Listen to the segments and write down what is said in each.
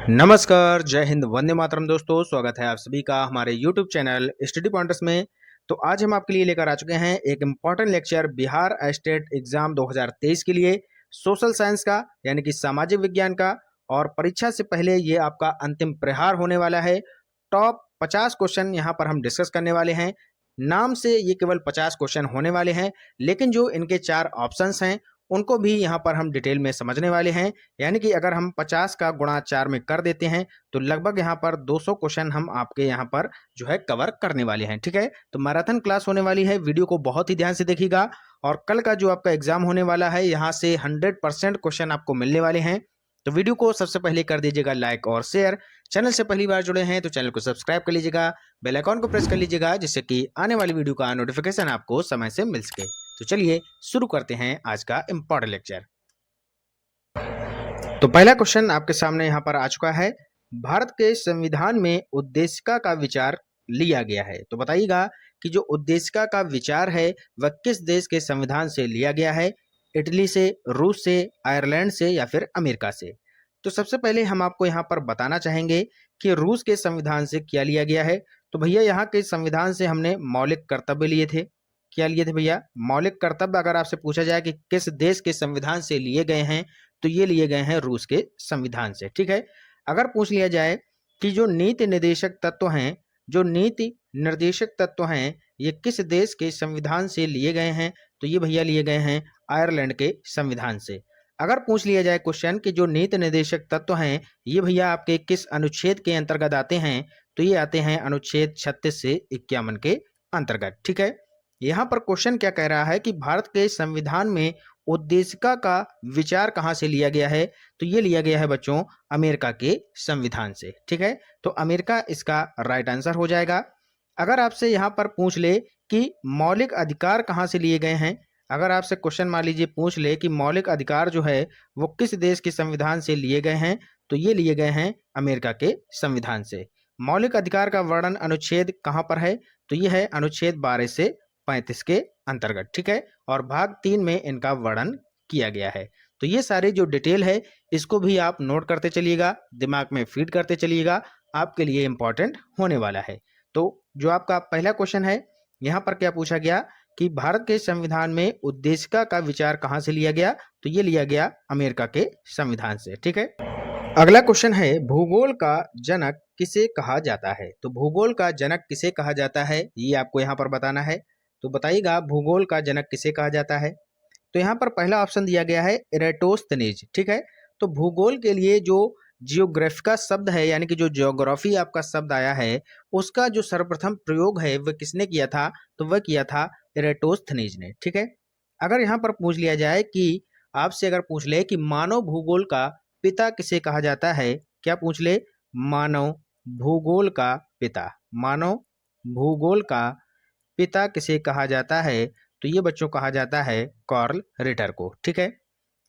नमस्कार, जय हिंद, वंदे मातरम दोस्तों। स्वागत है आप सभी का हमारे YouTube चैनल स्टडी पॉइंटर्स में। तो आज हम आपके लिए लेकर आ चुके हैं एक important lecture Bihar state exam 2023 के लिए सोशल साइंस का यानी कि सामाजिक विज्ञान का। और परीक्षा से पहले ये आपका अंतिम प्रहार होने वाला है। टॉप 50 क्वेश्चन यहाँ पर हम डिस्कस करने वाले हैं। नाम से ये केवल 50 क्वेश्चन होने वाले हैं, लेकिन जो इनके 4 ऑप्शंस हैं उनको भी यहाँ पर हम डिटेल में समझने वाले हैं। यानी कि अगर हम 50 का गुणा 4 में कर देते हैं तो लगभग यहाँ पर 200 क्वेश्चन हम आपके यहाँ पर जो है कवर करने वाले हैं। ठीक है, तो मैराथन क्लास होने वाली है, वीडियो को बहुत ही ध्यान से देखिएगा। और कल का जो आपका एग्जाम होने वाला है यहाँ से 100% क्वेश्चन आपको मिलने वाले हैं। तो वीडियो को सबसे पहले कर दीजिएगा लाइक और शेयर। चैनल से पहली बार जुड़े हैं तो चैनल को सब्सक्राइब कर लीजिएगा, बेल आइकॉन को प्रेस कर लीजिएगा, जिससे कि आने वाली वीडियो का नोटिफिकेशन आपको समय से मिल सके। तो चलिए शुरू करते हैं आज का इम्पोर्टेंट लेक्चर। तो पहला क्वेश्चन आपके सामने यहाँ पर आ चुका है। भारत के संविधान में उद्देशिका का विचार लिया गया है। तो बताइएगा कि जो उद्देशिका का विचार है वह किस देश के संविधान से लिया गया है? इटली से, रूस से, आयरलैंड से या फिर अमेरिका से? तो सबसे पहले हम आपको यहाँ पर बताना चाहेंगे कि रूस के संविधान से क्या लिया गया है। तो भैया यहाँ के संविधान से हमने मौलिक कर्तव्य लिए थे। क्या लिए थे भैया? मौलिक कर्तव्य। अगर आपसे पूछा जाए कि किस देश के संविधान से लिए गए हैं तो ये लिए गए हैं रूस के संविधान से। ठीक है, अगर पूछ लिया जाए कि जो नीति निर्देशक तत्व हैं, जो नीति निर्देशक तत्व हैं ये किस देश के संविधान से लिए गए हैं, तो ये भैया लिए गए हैं आयरलैंड के संविधान से। अगर पूछ लिया जाए क्वेश्चन कि जो नीति निर्देशक तत्व हैं ये भैया आपके किस अनुच्छेद के अंतर्गत आते हैं, तो ये आते हैं अनुच्छेद 36 से 51 के अंतर्गत। ठीक है, यहाँ पर क्वेश्चन क्या कह रहा है कि भारत के संविधान में उद्देशिका का विचार कहाँ से लिया गया है? तो ये लिया गया है बच्चों अमेरिका के संविधान से। ठीक है, तो अमेरिका इसका राइट आंसर हो जाएगा। अगर आपसे यहाँ पर पूछ ले कि मौलिक अधिकार कहाँ से लिए गए हैं, अगर आपसे क्वेश्चन मान लीजिए पूछ ले कि मौलिक अधिकार जो है वो किस देश के संविधान से लिए गए हैं, तो ये लिए गए हैं अमेरिका के संविधान से। मौलिक अधिकार का वर्णन अनुच्छेद कहाँ पर है? तो ये है अनुच्छेद 12 से 35 के अंतर्गत। ठीक है, और भाग 3 में इनका वर्णन किया गया है। तो ये सारी जो डिटेल है इसको भी आप नोट करते चलिएगा, दिमाग में फीड करते चलिएगा, आपके लिए इंपॉर्टेंट होने वाला है। तो जो आपका पहला क्वेश्चन है यहाँ पर क्या पूछा गया कि भारत के संविधान में उद्देशिका का विचार कहाँ से लिया गया? तो ये लिया गया अमेरिका के संविधान से। ठीक है, अगला क्वेश्चन है भूगोल का जनक किसे कहा जाता है? तो भूगोल का जनक किसे कहा जाता है ये आपको यहाँ पर बताना है। तो बताइएगा भूगोल का जनक किसे कहा जाता है? तो यहाँ पर पहला ऑप्शन दिया गया है इरेटोस्थनीज। ठीक है, तो भूगोल के लिए जो जियोग्राफिका शब्द है यानी कि जो ज्योग्राफी आपका शब्द आया है उसका जो सर्वप्रथम प्रयोग है वह किसने किया था? तो वह किया था इरेटोस्थनीज ने। ठीक है, अगर यहाँ पर पूछ लिया जाए कि आपसे अगर पूछ ले कि मानव भूगोल का पिता किसे कहा जाता है, क्या पूछ ले? मानव भूगोल का पिता, मानव भूगोल का पिता किसे कहा जाता है? तो ये बच्चों कहा जाता है कार्ल रिटर को। ठीक है,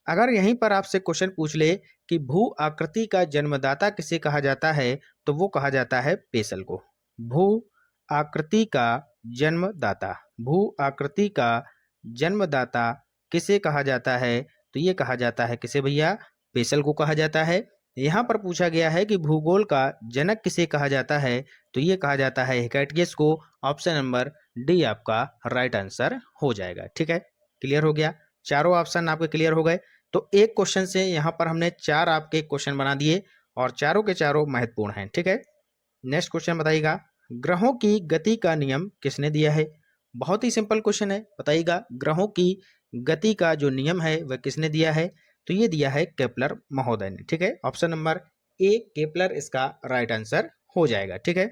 अगर यहीं पर आपसे क्वेश्चन पूछ ले कि भू आकृति का जन्मदाता किसे कहा जाता है, तो वो कहा जाता है पेसल को। भू आकृति का जन्मदाता, भू आकृति का जन्मदाता किसे कहा जाता है? तो ये कहा जाता है किसे भैया? पेसल को कहा जाता है। यहाँ पर पूछा गया है कि भूगोल का जनक किसे कहा जाता है, तो ये कहा जाता है हिकाइटियस को। ऑप्शन नंबर डी आपका राइट आंसर हो जाएगा। ठीक है, क्लियर हो गया, चारों ऑप्शन आपके क्लियर हो गए। तो एक क्वेश्चन से यहाँ पर हमने 4 आपके क्वेश्चन बना दिए और चारों के चारों महत्वपूर्ण हैं। ठीक है, नेक्स्ट क्वेश्चन बताइएगा ग्रहों की गति का नियम किसने दिया है? बहुत ही सिंपल क्वेश्चन है, बताइएगा ग्रहों की गति का जो नियम है वह किसने दिया है? तो ये दिया है केपलर महोदय ने। ठीक है, ऑप्शन नंबर ए केपलर इसका राइट आंसर हो जाएगा। ठीक है,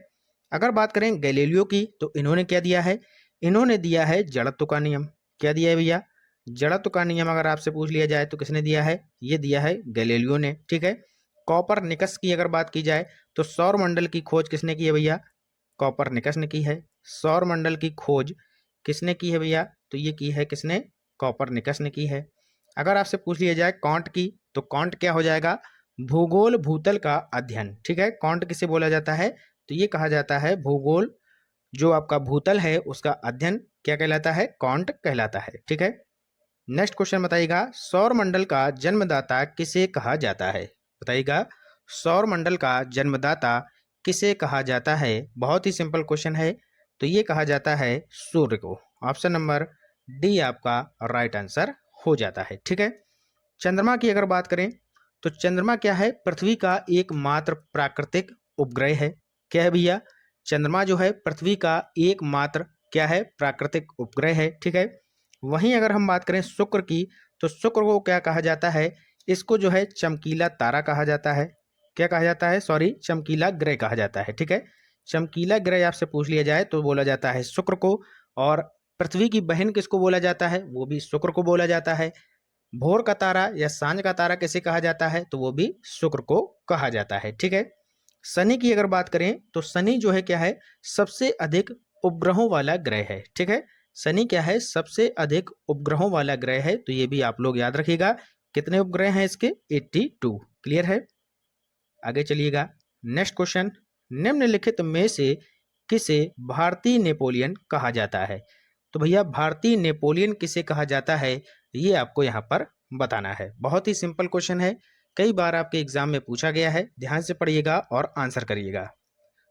अगर बात करें गैलीलियो की तो इन्होंने क्या दिया है? इन्होंने दिया है जड़त्व का नियम। क्या दिया है भैया? जड़त्व का नियम अगर आपसे पूछ लिया जाए तो किसने दिया है? ये दिया है गैलीलियो ने। ठीक है, कॉपरनिकस की अगर बात की जाए तो सौर मंडल की खोज किसने की है भैया? कॉपरनिकस ने की है। सौर मंडल की खोज किसने की है भैया? तो ये की है किसने? कॉपरनिकस ने की है। अगर आपसे पूछ लिया जाए कॉन्ट की तो कॉन्ट क्या हो जाएगा? भूगोल भूतल का अध्ययन। ठीक है, कॉन्ट किसे बोला जाता है? तो ये कहा जाता है भूगोल जो आपका भूतल है उसका अध्ययन क्या कहलाता है? कॉन्ट कहलाता है। ठीक है, नेक्स्ट क्वेश्चन बताइएगा सौर मंडल का जन्मदाता किसे कहा जाता है? बताइएगा सौर मंडल का जन्मदाता किसे कहा जाता है? बहुत ही सिंपल क्वेश्चन है। तो ये कहा जाता है सूर्य को। ऑप्शन नंबर डी आपका राइट आंसर हो जाता है। ठीक है। चंद्रमा की अगर बात करें तो चंद्रमा क्या है? पृथ्वी का एकमात्र प्राकृतिक उपग्रह है। क्या है भैया? चंद्रमा जो है पृथ्वी का एकमात्र क्या है? प्राकृतिक उपग्रह है। ठीक है। वहीं अगर हम बात करें शुक्र की, तो शुक्र को क्या कहा जाता है? इसको जो है चमकीला तारा कहा जाता है। क्या कहा जाता है? सॉरी, चमकीला ग्रह कहा जाता है। ठीक है। चमकीला ग्रह आपसे पूछ लिया जाए तो बोला जाता है शुक्र को। और पृथ्वी की बहन किसको बोला जाता है? वो भी शुक्र को बोला जाता है। भोर का तारा या सांझ का तारा किसे कहा जाता है? तो वो भी शुक्र को कहा जाता है। ठीक है। शनि की अगर बात करें तो शनि जो है क्या है? सबसे अधिक उपग्रहों वाला ग्रह है। ठीक है। शनि क्या है? सबसे अधिक उपग्रहों वाला ग्रह है। तो ये भी आप लोग याद रखिएगा। कितने उपग्रह हैं इसके? 82। क्लियर है। आगे चलिएगा। नेक्स्ट क्वेश्चन, निम्नलिखित में से किसे भारतीय नेपोलियन कहा जाता है? तो भैया भारतीय नेपोलियन किसे कहा जाता है, ये आपको यहाँ पर बताना है। बहुत ही सिंपल क्वेश्चन है, कई बार आपके एग्जाम में पूछा गया है। ध्यान से पढ़िएगा और आंसर करिएगा।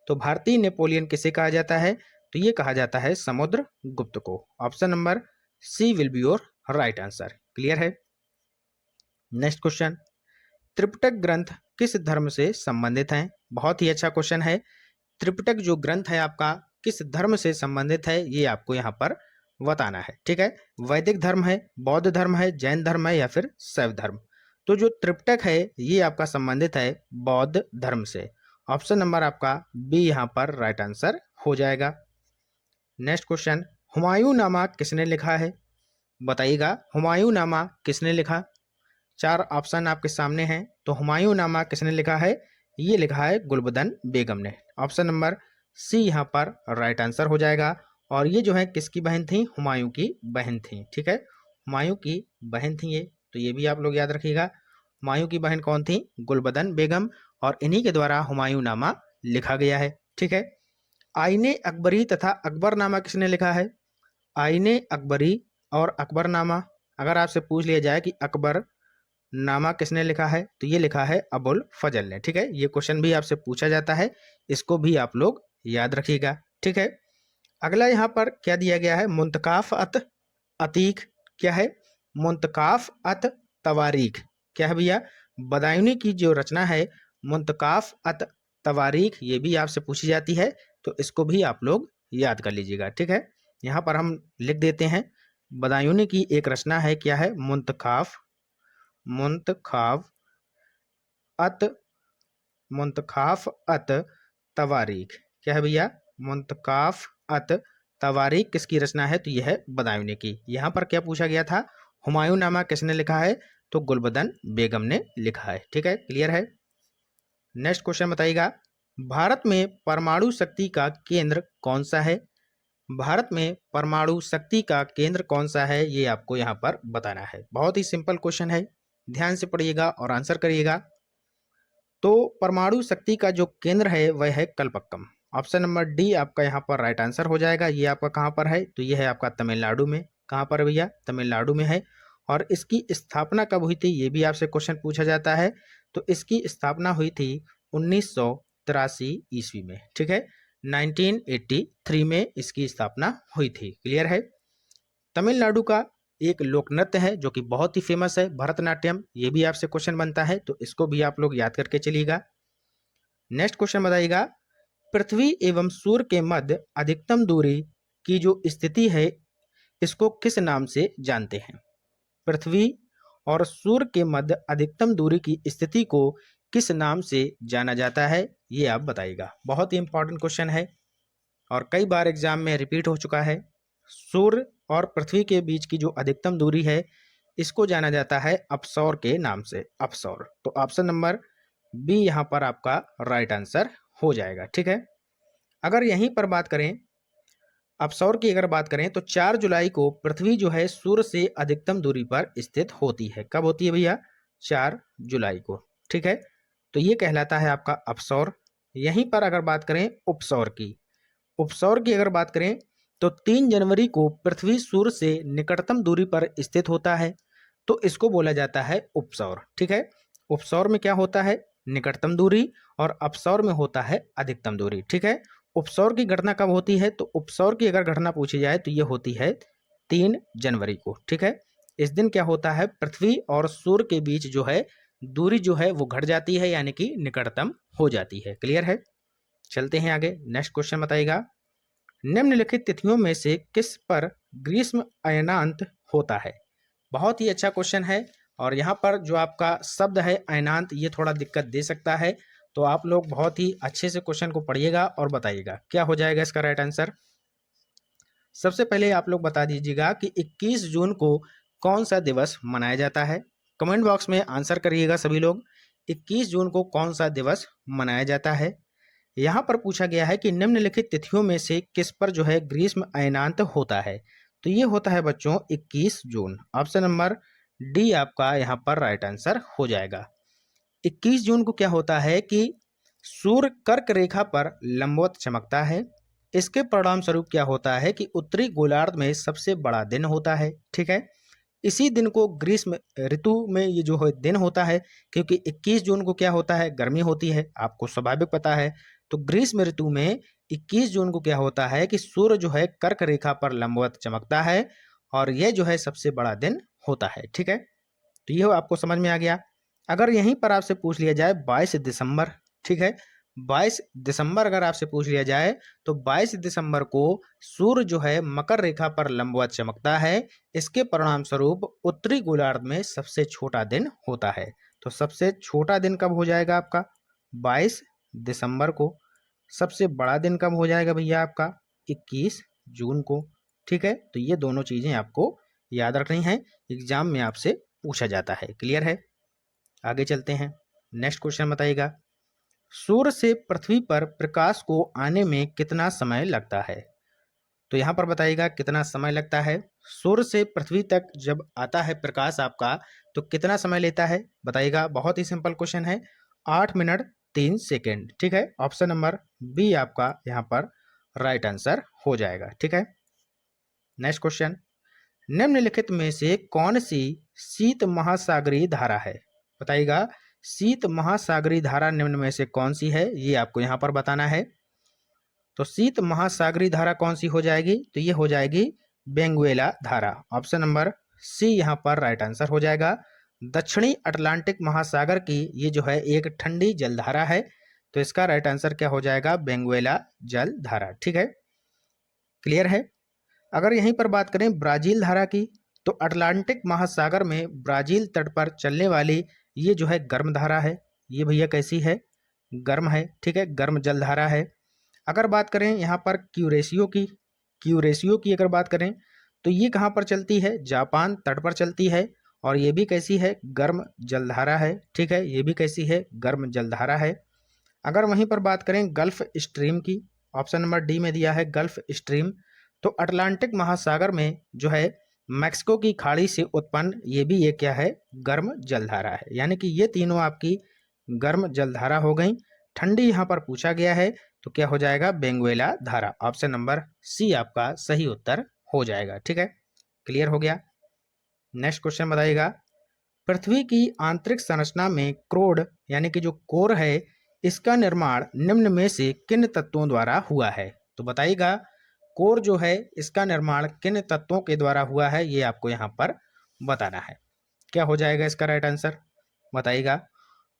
तो भारतीय नेपोलियन किसे कहा जाता है? तो ये कहा जाता है समुद्रगुप्त को। Option number C will be your right answer. Clear है। नेक्स्ट क्वेश्चन, त्रिपिटक ग्रंथ किस धर्म से संबंधित हैं? बहुत ही अच्छा क्वेश्चन है। त्रिपिटक जो ग्रंथ है आपका किस धर्म से संबंधित है, ये आपको यहाँ पर बताना है। ठीक है। वैदिक धर्म है, बौद्ध धर्म है, जैन धर्म है या फिर शैव धर्म? तो जो त्रिपिटक है ये आपका संबंधित है बौद्ध धर्म से। ऑप्शन नंबर आपका बी यहाँ पर राइट आंसर हो जाएगा। नेक्स्ट क्वेश्चन, हुमायूं नामा किसने लिखा है? बताइएगा, हुमायूं नामा किसने लिखा? चार ऑप्शन आपके सामने हैं। तो हुमायूं नामा किसने लिखा है? ये लिखा है गुलबदन बेगम ने। ऑप्शन नंबर सी यहाँ पर राइट आंसर हो जाएगा। और ये जो है किसकी बहन थी? हुमायूं की बहन थी। ठीक है। हुमायूं की बहन थी ये, तो ये भी आप लोग याद रखिएगा। हुमायूं की बहन कौन थी? गुलबदन बेगम। और इन्हीं के द्वारा हुमायूं नामा लिखा गया है। ठीक है। आईने अकबरी तथा अकबरनामा किसने लिखा है? आईने अकबरी और अकबरनामा, अगर आपसे पूछ लिया जाए कि अकबर नामा किसने लिखा है, तो ये लिखा है अबुल फजल ने। ठीक है। ये क्वेश्चन भी आपसे पूछा जाता है, इसको भी आप लोग याद रखिएगा। ठीक है। अगला यहाँ पर क्या दिया गया है? मुंतकाफ अत अतीक। क्या है? मुंतकाफ अत तवारीख। क्या है भैया? बदायूनी की जो रचना है मुंतकाफ अत तवारीख, ये भी आपसे पूछी जाती है, तो इसको भी आप लोग याद कर लीजिएगा। ठीक है। यहाँ पर हम लिख देते हैं, बदायूनी की एक रचना है, क्या है? मुंतकाफ अत मुंतखाफ अत तवारीख। क्या है भैया? मुंतकाफ अत तवारीख किसकी रचना है? तो यह है बदायूनी की। यहाँ पर क्या पूछा गया था? हुमायूं नामा किसने लिखा है? तो गुलबदन बेगम ने लिखा है। ठीक है। क्लियर है। नेक्स्ट क्वेश्चन बताइएगा, भारत में परमाणु शक्ति का केंद्र कौन सा है? भारत में परमाणु शक्ति का केंद्र कौन सा है, ये आपको यहाँ पर बताना है। बहुत ही सिंपल क्वेश्चन है, ध्यान से पढ़िएगा और आंसर करिएगा। तो परमाणु शक्ति का जो केंद्र है वह है कलपक्कम। ऑप्शन नंबर डी आपका यहाँ पर राइट आंसर हो जाएगा। ये आपका कहाँ पर है? तो ये है आपका तमिलनाडु में। कहाँ पर भैया? तमिलनाडु में है। और इसकी स्थापना कब हुई थी, ये भी आपसे क्वेश्चन पूछा जाता है। तो इसकी स्थापना हुई थी 1983 ईस्वी में। ठीक है। 1983 में इसकी स्थापना हुई थी। क्लियर है। तमिलनाडु का एक लोक नृत्य है जो कि बहुत ही फेमस है, भरतनाट्यम। ये भी आपसे क्वेश्चन बनता है, तो इसको भी आप लोग याद करके चलिएगा। नेक्स्ट क्वेश्चन बताइएगा, पृथ्वी एवं सूर्य के मध्य अधिकतम दूरी की जो स्थिति है इसको किस नाम से जानते हैं? पृथ्वी और सूर्य के मध्य अधिकतम दूरी की स्थिति को किस नाम से जाना जाता है, ये आप बताइएगा। बहुत ही इंपॉर्टेंट क्वेश्चन है और कई बार एग्जाम में रिपीट हो चुका है। सूर्य और पृथ्वी के बीच की जो अधिकतम दूरी है इसको जाना जाता है अपसौर के नाम से। अपसौर। तो ऑप्शन नंबर बी यहाँ पर आपका राइट आंसर हो जाएगा। ठीक है। अगर यहीं पर बात करें, अपसौर की अगर बात करें, तो 4 जुलाई को पृथ्वी जो है सूर्य से अधिकतम दूरी पर स्थित होती है। कब होती है भैया? 4 जुलाई को। ठीक है। तो ये कहलाता है आपका अपसौर। यहीं पर अगर बात करें उपसौर की, उपसौर की अगर बात करें तो 3 जनवरी को पृथ्वी सूर्य से निकटतम दूरी पर स्थित होता है, तो इसको बोला जाता है उपसौर। ठीक है। उपसौर में क्या होता है? निकटतम दूरी और अपसौर में होता है अधिकतम दूरी। ठीक है, उपसौर की घटना कब होती है? तो उपसौर की अगर घटना पूछी जाए तो ये होती है 3 जनवरी को। ठीक है, इस दिन क्या होता है, पृथ्वी और सूर्य के बीच जो है दूरी जो है वो घट जाती है, यानी कि निकटतम हो जाती है। क्लियर है? चलते हैं आगे। नेक्स्ट क्वेश्चन बताइएगा, निम्नलिखित तिथियों में से किस पर ग्रीष्म अयनांत होता है? बहुत ही अच्छा क्वेश्चन है, और यहाँ पर जो आपका शब्द है अयनांत, ये थोड़ा दिक्कत दे सकता है, तो आप लोग बहुत ही अच्छे से क्वेश्चन को पढ़िएगा और बताइएगा क्या हो जाएगा इसका राइट आंसर। सबसे पहले आप लोग बता दीजिएगा कि 21 जून को कौन सा दिवस मनाया जाता है। कमेंट बॉक्स में आंसर करिएगा सभी लोग, 21 जून को कौन सा दिवस मनाया जाता है। यहाँ पर पूछा गया है कि निम्नलिखित तिथियों में से किस पर जो है ग्रीष्म अयनांत होता है, तो ये होता है बच्चों 21 जून। ऑप्शन नंबर डी आपका यहाँ पर राइट आंसर हो जाएगा। 21 जून को क्या होता है कि सूर्य कर्क रेखा पर लंबवत चमकता है। इसके परिणाम स्वरूप क्या होता है कि उत्तरी गोलार्ध में सबसे बड़ा दिन होता है। ठीक है, इसी दिन को ग्रीष्म ऋतु में ये जो है दिन होता है, क्योंकि 21 जून को क्या होता है, गर्मी होती है, आपको स्वाभाविक पता है। तो ग्रीष्म ऋतु में 21 जून को क्या होता है कि सूर्य जो है कर्क रेखा पर लंबवत चमकता है, और यह जो है सबसे बड़ा दिन होता है। ठीक है, तो ये आपको समझ में आ गया। अगर यहीं पर आपसे पूछ लिया जाए 22 दिसंबर, ठीक है, 22 दिसंबर अगर आपसे पूछ लिया जाए तो 22 दिसंबर को सूर्य जो है मकर रेखा पर लंबवत चमकता है। इसके परिणाम स्वरूप उत्तरी गोलार्ध में सबसे छोटा दिन होता है। तो सबसे छोटा दिन कब हो जाएगा आपका? 22 दिसंबर को। सबसे बड़ा दिन कब हो जाएगा भैया आपका? 21 जून को। ठीक है, तो ये दोनों चीज़ें आपको याद रखनी है, एग्जाम में आपसे पूछा जाता है। क्लियर है? आगे चलते हैं। नेक्स्ट क्वेश्चन बताइएगा, सूर्य से पृथ्वी पर प्रकाश को आने में कितना समय लगता है? तो यहाँ पर बताइएगा कितना समय लगता है। सूर्य से पृथ्वी तक जब आता है प्रकाश आपका, तो कितना समय लेता है बताइएगा। बहुत ही सिंपल क्वेश्चन है, 8 मिनट 3 सेकेंड। ठीक है, ऑप्शन नंबर बी आपका यहाँ पर राइट आंसर हो जाएगा। ठीक है, नेक्स्ट क्वेश्चन, निम्नलिखित में से कौन सी शीत महासागरीय धारा है? बताइएगा, शीत महासागरीय धारा निम्न में से कौन सी है, ये आपको यहाँ पर बताना है। तो शीत महासागरीय धारा कौन सी हो जाएगी? तो ये हो जाएगी बेंगुएला धारा। ऑप्शन नंबर सी यहाँ पर राइट आंसर हो जाएगा। दक्षिणी अटलांटिक महासागर की ये जो है एक ठंडी जलधारा है, तो इसका राइट आंसर क्या हो जाएगा? बेंगुएला जल धारा। ठीक है, क्लियर है? अगर यहीं पर बात करें ब्राजील धारा की, तो अटलांटिक महासागर में ब्राजील तट पर चलने वाली ये जो है गर्म धारा है। ये भैया कैसी है? गर्म है। ठीक है, गर्म जलधारा है। अगर बात करें यहाँ पर क्यूरेशियो की अगर बात करें तो ये कहाँ पर चलती है? जापान तट पर चलती है, और ये भी कैसी है? गर्म जलधारा है। ठीक है, ये भी कैसी है? गर्म जलधारा है। अगर वहीं पर बात करें गल्फ स्ट्रीम की, ऑप्शन नंबर डी में दिया है गल्फ स्ट्रीम, तो अटलांटिक महासागर में जो है मैक्सिको की खाड़ी से उत्पन्न ये भी ये क्या है? गर्म जलधारा है। यानी कि ये तीनों आपकी गर्म जलधारा हो गई। ठंडी यहाँ पर पूछा गया है, तो क्या हो जाएगा? बेंगुएला धारा। ऑप्शन नंबर सी आपका सही उत्तर हो जाएगा। ठीक है, क्लियर हो गया? नेक्स्ट क्वेश्चन बताइएगा, पृथ्वी की आंतरिक संरचना में क्रोड यानी कि जो कोर है, इसका निर्माण निम्न में से किन तत्वों द्वारा हुआ है? तो बताइएगा, कोर जो है इसका निर्माण किन तत्वों के द्वारा हुआ है, ये आपको यहाँ पर बताना है। क्या हो जाएगा इसका राइट आंसर? बताइएगा,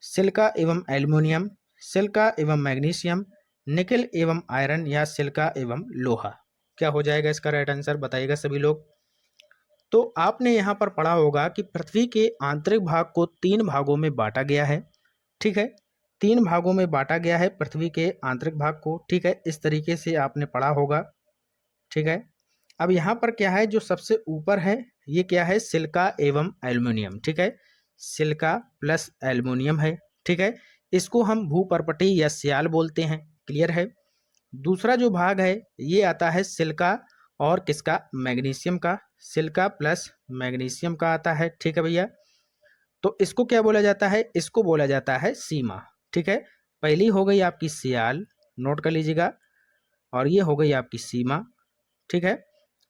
सिलिका एवं एल्युमिनियम, सिलिका एवं मैग्नीशियम, निकेल एवं आयरन, या सिलिका एवं लोहा। क्या हो जाएगा इसका राइट आंसर? बताइएगा सभी लोग। तो आपने यहाँ पर पढ़ा होगा कि पृथ्वी के आंतरिक भाग को 3 भागों में बांटा गया है। ठीक है, 3 भागों में बांटा गया है पृथ्वी के आंतरिक भाग को। ठीक है, इस तरीके से आपने पढ़ा होगा। ठीक है, अब यहाँ पर क्या है, जो सबसे ऊपर है ये क्या है? सिलिका एवं एल्युमिनियम। ठीक है, सिलिका प्लस एल्युमिनियम है। ठीक है, इसको हम भूपर्पटी या स्याल बोलते हैं। क्लियर है? दूसरा जो भाग है ये आता है सिलिका और किसका? मैग्नीशियम का। सिलिका प्लस मैग्नीशियम का आता है। ठीक है भैया, तो इसको क्या बोला जाता है? इसको बोला जाता है सीमा। ठीक है, पहली हो गई आपकी सियाल, नोट कर लीजिएगा, और ये हो गई आपकी सीमा। ठीक है,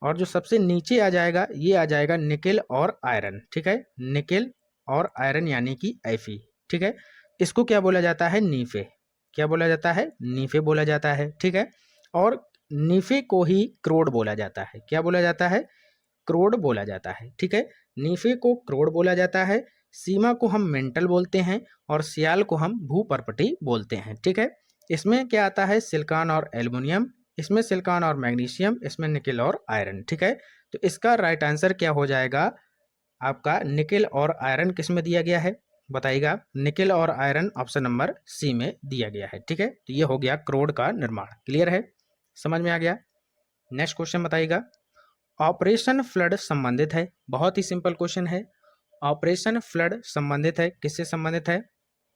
और जो सबसे नीचे आ जाएगा ये आ जाएगा निकेल और आयरन। ठीक है, निकेल और आयरन यानी कि Fe। ठीक है, इसको क्या बोला जाता है? नीफे। क्या बोला जाता है? नीफे बोला जाता है, ठीक है। और नीफे को ही क्रोड बोला जाता है। क्या बोला जाता है? क्रोड बोला जाता है, ठीक है। नीफे को क्रोड बोला जाता है, सीमा को हम मेंटल बोलते हैं और सियाल को हम भूपर्पटी बोलते हैं, ठीक है। इसमें क्या आता है? सिलिकॉन और एल्युमिनियम, इसमें सिलिकॉन और मैग्नीशियम, इसमें निकेल और आयरन, ठीक है। तो इसका राइट आंसर क्या हो जाएगा आपका? निकेल और आयरन किस में दिया गया है बताइएगा? निकेल और आयरन ऑप्शन नंबर सी में दिया गया है, ठीक है। तो ये हो गया क्रोड का निर्माण। क्लियर है? समझ में आ गया? नेक्स्ट क्वेश्चन बताइएगा। ऑपरेशन फ्लड संबंधित है, बहुत ही सिंपल क्वेश्चन है। ऑपरेशन फ्लड संबंधित है, किससे संबंधित है?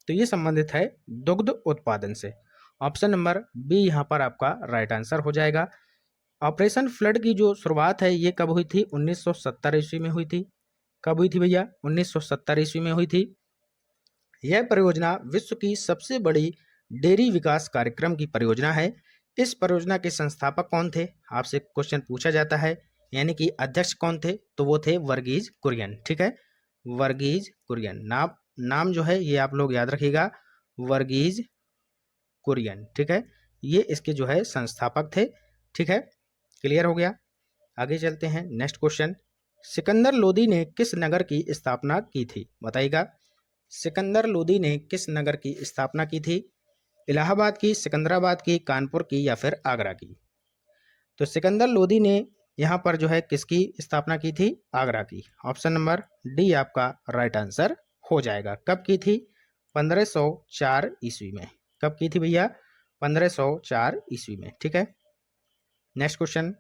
तो ये संबंधित है दुग्ध उत्पादन से। ऑप्शन नंबर बी यहाँ पर आपका राइट आंसर हो जाएगा। ऑपरेशन फ्लड की जो शुरुआत है ये कब हुई थी? 1970 ईस्वी में हुई थी। कब हुई थी भैया? 1970 ईस्वी में हुई थी। यह परियोजना विश्व की सबसे बड़ी डेयरी विकास कार्यक्रम की परियोजना है। इस परियोजना के संस्थापक कौन थे? आपसे क्वेश्चन पूछा जाता है, यानी कि अध्यक्ष कौन थे? तो वो थे वर्गीज कुरियन, ठीक है। वर्गीज कुरियन नाम जो है ये आप लोग याद रखिएगा, वर्गीज कुरियन, ठीक है। ये इसके जो है संस्थापक थे, ठीक है। क्लियर हो गया? आगे चलते हैं। नेक्स्ट क्वेश्चन, सिकंदर लोदी ने किस नगर की स्थापना की थी बताइएगा? सिकंदर लोदी ने किस नगर की स्थापना की थी? इलाहाबाद की, सिकंदराबाद की, कानपुर की या फिर आगरा की? तो सिकंदर लोदी ने यहाँ पर जो है किसकी स्थापना की थी? आगरा की। ऑप्शन नंबर डी आपका राइट आंसर हो जाएगा। कब की थी? 1504 ईस्वी में। कब की थी भैया? 1504 ईस्वी में, ठीक है। नेक्स्ट क्वेश्चन,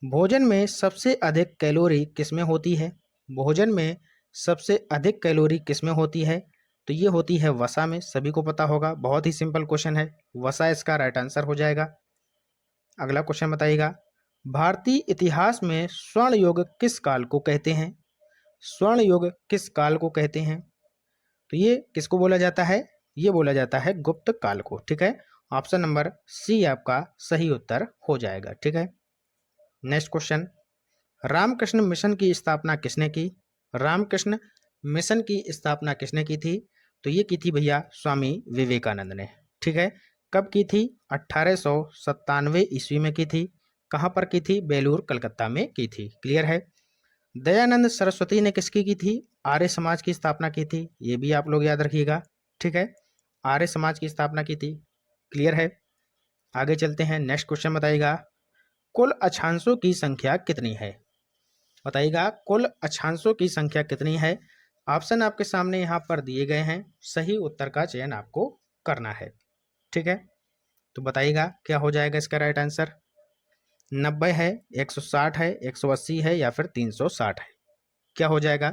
भोजन में सबसे अधिक कैलोरी किसमें होती है? भोजन में सबसे अधिक कैलोरी किसमें होती है? तो ये होती है वसा में, सभी को पता होगा। बहुत ही सिंपल क्वेश्चन है, वसा इसका राइट आंसर हो जाएगा। अगला क्वेश्चन बताइएगा, भारतीय इतिहास में स्वर्ण युग किस काल को कहते हैं? स्वर्ण युग किस काल को कहते हैं? तो ये किसको बोला जाता है? ये बोला जाता है गुप्त काल को, ठीक है। ऑप्शन नंबर सी आपका सही उत्तर हो जाएगा, ठीक है। नेक्स्ट क्वेश्चन, रामकृष्ण मिशन की स्थापना किसने की? रामकृष्ण मिशन की स्थापना किसने की थी? तो ये की थी भैया स्वामी विवेकानंद ने, ठीक है। कब की थी? 1897 ईस्वी में की थी। कहाँ पर की थी? बेलूर कलकत्ता में की थी। क्लियर है? दयानंद सरस्वती ने किसकी की थी? आर्य समाज की स्थापना की थी। ये भी आप लोग याद रखिएगा, ठीक है। आर्य समाज की स्थापना की थी। क्लियर है? आगे चलते हैं। नेक्स्ट क्वेश्चन बताइएगा, कुल अक्षांशों की संख्या कितनी है? बताइएगा कुल अक्षांशों की संख्या कितनी है? ऑप्शन आपके सामने यहाँ पर दिए गए हैं, सही उत्तर का चयन आपको करना है, ठीक है। तो बताइएगा क्या हो जाएगा इसका राइट आंसर? 90 है, 160 है, 180 है या फिर 360 है? क्या हो जाएगा?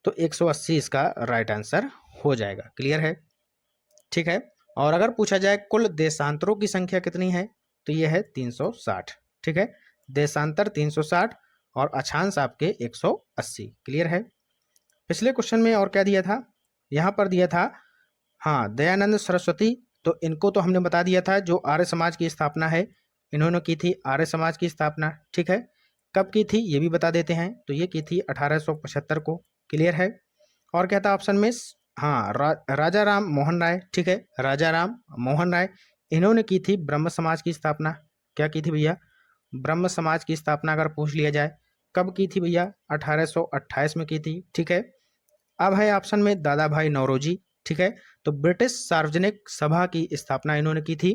तो 180 इसका राइट आंसर हो जाएगा। क्लियर है? ठीक है। और अगर पूछा जाए कुल देशांतरों की संख्या कितनी है, तो यह है 360, ठीक है। देशांतर 360 और अक्षांश आपके 180। क्लियर है? पिछले क्वेश्चन में और क्या दिया था? यहाँ पर दिया था हाँ दयानंद सरस्वती, तो इनको तो हमने बता दिया था, जो आर्य समाज की स्थापना है इन्होंने की थी, आर्य समाज की स्थापना, ठीक है। कब की थी ये भी बता देते हैं, तो ये की थी 1875 को। क्लियर है? और क्या था ऑप्शन में? हाँ राजा राम मोहन राय, ठीक है, राजा राम मोहन राय, इन्होंने की थी ब्रह्म समाज की स्थापना। क्या की थी भैया? ब्रह्म समाज की स्थापना अगर पूछ लिया जाए, कब की थी भैया? 1828 में की थी, ठीक है। अब है ऑप्शन में दादा भाई नौरोजी, ठीक है। तो ब्रिटिश सार्वजनिक सभा की स्थापना इन्होंने की थी,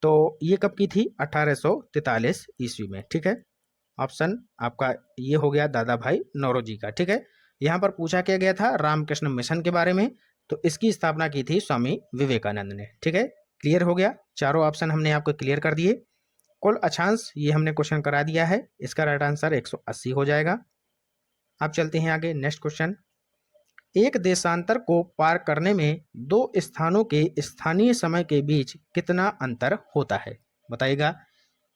तो ये कब की थी? 1843 ईस्वी में, ठीक है। ऑप्शन आपका ये हो गया दादा भाई नौरोजी का, ठीक है। यहाँ पर पूछा क्या गया था? रामकृष्ण मिशन के बारे में, तो इसकी स्थापना की थी स्वामी विवेकानंद ने, ठीक है। क्लियर हो गया? चारों ऑप्शन हमने आपको क्लियर कर दिए। कुल अक्षांश ये हमने क्वेश्चन करा दिया है, इसका राइट आंसर 180 हो जाएगा। अब चलते हैं आगे। नेक्स्ट क्वेश्चन, एक देशांतर को पार करने में दो स्थानों के स्थानीय समय के बीच कितना अंतर होता है? बताइएगा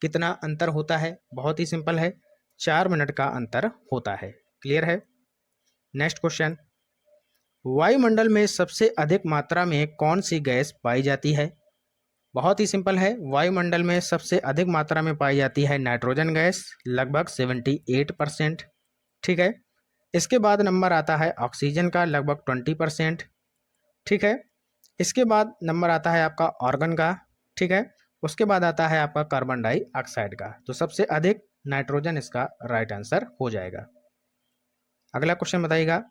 कितना अंतर होता है? बहुत ही सिंपल है, 4 मिनट का अंतर होता है। क्लियर है? नेक्स्ट क्वेश्चन, वायुमंडल में सबसे अधिक मात्रा में कौन सी गैस पाई जाती है? बहुत ही सिंपल है, वायुमंडल में सबसे अधिक मात्रा में पाई जाती है नाइट्रोजन गैस, लगभग 78%, ठीक है। इसके बाद नंबर आता है ऑक्सीजन का, लगभग 20%, ठीक है। इसके बाद नंबर आता है आपका ऑर्गन का, ठीक है। उसके बाद आता है आपका कार्बन डाइऑक्साइड का। तो सबसे अधिक नाइट्रोजन इसका राइट आंसर हो जाएगा। अगला क्वेश्चन बताइएगा,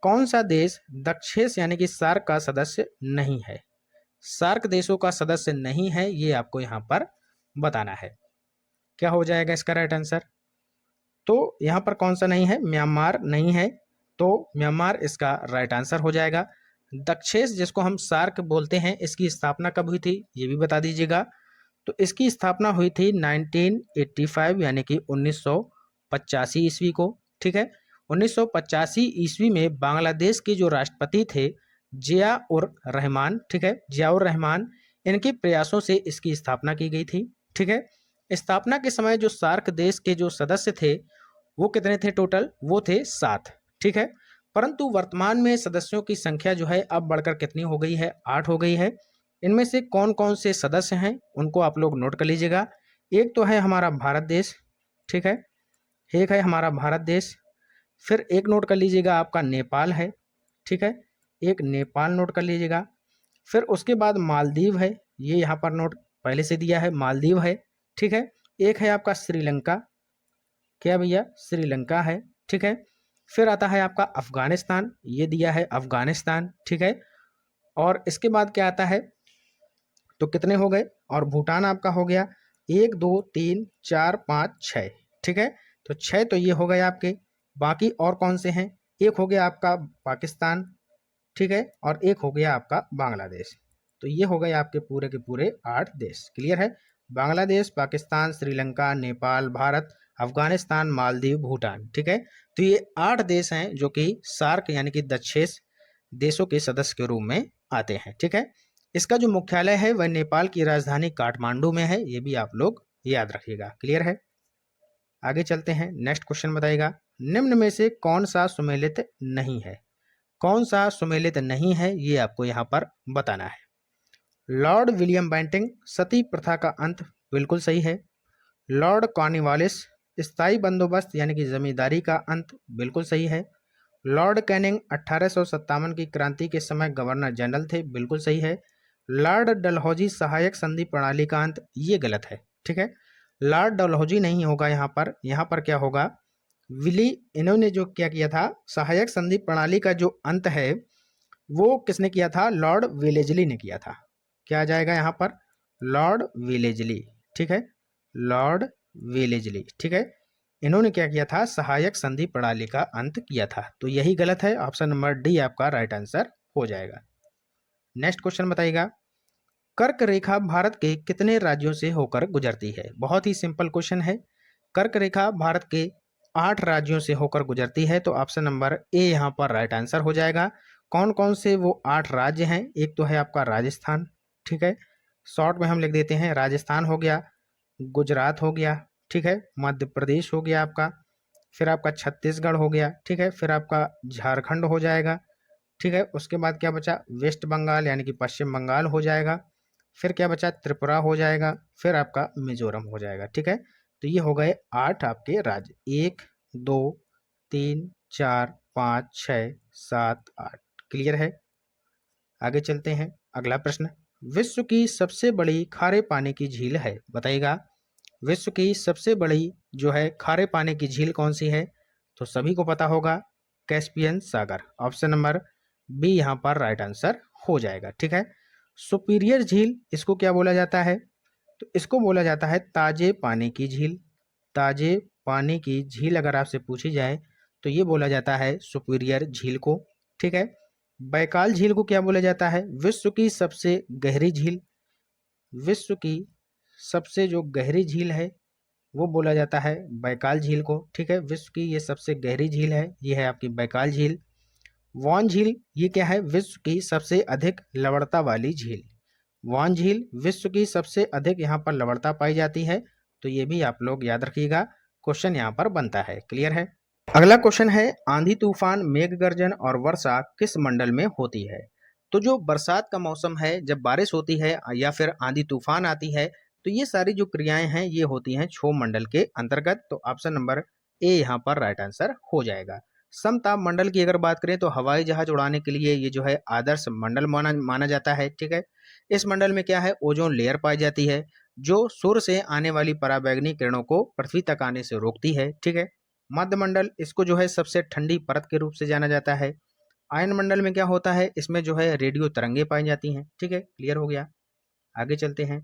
कौन सा देश दक्षेस यानी कि सार्क का सदस्य नहीं है? सार्क देशों का सदस्य नहीं है, ये आपको यहाँ पर बताना है। क्या हो जाएगा इसका राइट आंसर? तो यहाँ पर कौन सा नहीं है? म्यांमार नहीं है, तो म्यांमार इसका राइट आंसर हो जाएगा। दक्षेस जिसको हम सार्क बोलते हैं, इसकी स्थापना कब हुई थी ये भी बता दीजिएगा। तो इसकी स्थापना हुई थी 1985 यानी कि 1985 ईस्वी को, ठीक है। 1985 ईस्वी में बांग्लादेश के जो राष्ट्रपति थे जिया उर रहमान, ठीक है, जिया उर रहमान, इनके प्रयासों से इसकी स्थापना की गई थी, ठीक है। स्थापना के समय जो सार्क देश के जो सदस्य थे वो कितने थे टोटल? वो थे 7, ठीक है। परंतु वर्तमान में सदस्यों की संख्या जो है अब बढ़कर कितनी हो गई है? 8 हो गई है। इनमें से कौन कौन से सदस्य हैं उनको आप लोग नोट कर लीजिएगा। एक तो है हमारा भारत देश, ठीक है, एक है हमारा भारत देश। फिर एक नोट कर लीजिएगा आपका नेपाल है, ठीक है, एक नेपाल नोट कर लीजिएगा। फिर उसके बाद मालदीव है, ये यहाँ पर नोट पहले से दिया है, मालदीव है, ठीक है। एक है आपका श्रीलंका, क्या भैया? श्रीलंका है, ठीक है। फिर आता है आपका अफगानिस्तान, ये दिया है अफगानिस्तान, ठीक है। और इसके बाद क्या आता है? तो कितने हो गए? और भूटान आपका हो गया 1 2 3 4 5 6, ठीक है। तो 6 तो ये हो गए आपके। बाकी और कौन से हैं? एक हो गया आपका पाकिस्तान, ठीक है, और एक हो गया आपका बांग्लादेश। तो ये हो गए आपके पूरे के पूरे 8 देश। क्लियर है? बांग्लादेश, पाकिस्तान, श्रीलंका, नेपाल, भारत, अफगानिस्तान, मालदीव, भूटान, ठीक है। तो ये 8 देश हैं जो कि सार्क यानी कि दक्षेस देशों के सदस्य के रूप में आते हैं, ठीक है। इसका जो मुख्यालय है वह नेपाल की राजधानी काठमांडू में है, ये भी आप लोग याद रखिएगा। क्लियर है? आगे चलते हैं, नेक्स्ट क्वेश्चन बताइएगा, निम्न में से कौन सा सुमेलित नहीं है? कौन सा सुमेलित नहीं है ये आपको यहाँ पर बताना है। लॉर्ड विलियम बेंटिंग, सती प्रथा का अंत, बिल्कुल सही है। लॉर्ड कॉर्नवालिस, स्थायी बंदोबस्त यानी कि जमींदारी का अंत, बिल्कुल सही है। लॉर्ड कैनिंग 1857 की क्रांति के समय गवर्नर जनरल थे, बिल्कुल सही है। लॉर्ड डलहौजी, सहायक संधि प्रणाली का अंत, ये गलत है, ठीक है। लॉर्ड डलहौजी नहीं होगा यहाँ पर क्या होगा? विली, इन्होंने जो क्या किया था, सहायक संधि प्रणाली का जो अंत है वो किसने किया था? लॉर्ड वेलेजली ने किया था। क्या आ जाएगा यहाँ पर? लॉर्ड वेलेजली, ठीक है, लॉर्ड वेलेजली, ठीक है। इन्होंने क्या किया था? सहायक संधि प्रणाली का अंत किया था। तो यही गलत है, ऑप्शन नंबर डी आपका राइट आंसर हो जाएगा। नेक्स्ट क्वेश्चन बताइएगा, कर्क रेखा भारत के कितने राज्यों से होकर गुजरती है? बहुत ही सिंपल क्वेश्चन है। कर्क रेखा भारत के 8 राज्यों से होकर गुजरती है, तो ऑप्शन नंबर ए यहाँ पर राइट आंसर हो जाएगा। कौन कौन से वो 8 राज्य हैं? एक तो है आपका राजस्थान, ठीक है, शॉर्ट में हम लिख देते हैं राजस्थान हो गया, गुजरात हो गया, ठीक है, मध्य प्रदेश हो गया आपका, फिर आपका छत्तीसगढ़ हो गया, ठीक है, फिर आपका झारखंड हो जाएगा, ठीक है। उसके बाद क्या बचा? वेस्ट बंगाल यानी कि पश्चिम बंगाल हो जाएगा। फिर क्या बचा? त्रिपुरा हो जाएगा। फिर आपका मिजोरम हो जाएगा, ठीक है। तो ये हो गए 8 आपके राज्य, 1 2 3 4 5 6 7 8। क्लियर है? आगे चलते हैं, अगला प्रश्न, विश्व की सबसे बड़ी खारे पानी की झील है, बताइएगा। विश्व की सबसे बड़ी जो है खारे पानी की झील कौन सी है? तो सभी को पता होगा, कैस्पियन सागर, ऑप्शन नंबर बी यहाँ पर राइट आंसर हो जाएगा, ठीक है। सुपीरियर झील, इसको क्या बोला जाता है? तो इसको बोला जाता है ताजे पानी की झील। ताजे पानी की झील अगर आपसे पूछी जाए तो ये बोला जाता है सुपीरियर झील को, ठीक है। बैकाल झील को क्या बोला जाता है? विश्व की सबसे गहरी झील। विश्व की सबसे जो गहरी झील है वो बोला जाता है बैकाल झील को, ठीक है। विश्व की ये सबसे गहरी झील है, ये है आपकी बैकाल झील। वॉन झील, ये क्या है? विश्व की सबसे अधिक लवणता वाली झील। वॉन झील विश्व की सबसे अधिक यहाँ पर लवणता पाई जाती है, तो ये भी आप लोग याद रखिएगा, क्वेश्चन यहाँ पर बनता है। क्लियर है? अगला क्वेश्चन है, आंधी तूफान, मेघ गर्जन और वर्षा किस मंडल में होती है? तो जो बरसात का मौसम है, जब बारिश होती है या फिर आंधी तूफान आती है, तो ये सारी जो क्रियाएं हैं ये होती हैं क्षोभ मंडल के अंतर्गत। तो ऑप्शन नंबर ए यहाँ पर राइट आंसर हो जाएगा। समताप मंडल की अगर बात करें तो हवाई जहाज उड़ाने के लिए ये जो है आदर्श मंडल माना जाता है। ठीक है, इस मंडल में क्या है, ओजोन लेयर पाई जाती है जो सूर्य से आने वाली पराबैंगनी किरणों को पृथ्वी तक आने से रोकती है। ठीक है, मध्य मंडल, इसको जो है सबसे ठंडी परत के रूप से जाना जाता है। आयन मंडल में क्या होता है, इसमें जो है रेडियो तरंगे पाई जाती हैं। ठीक है, क्लियर हो गया। आगे चलते हैं।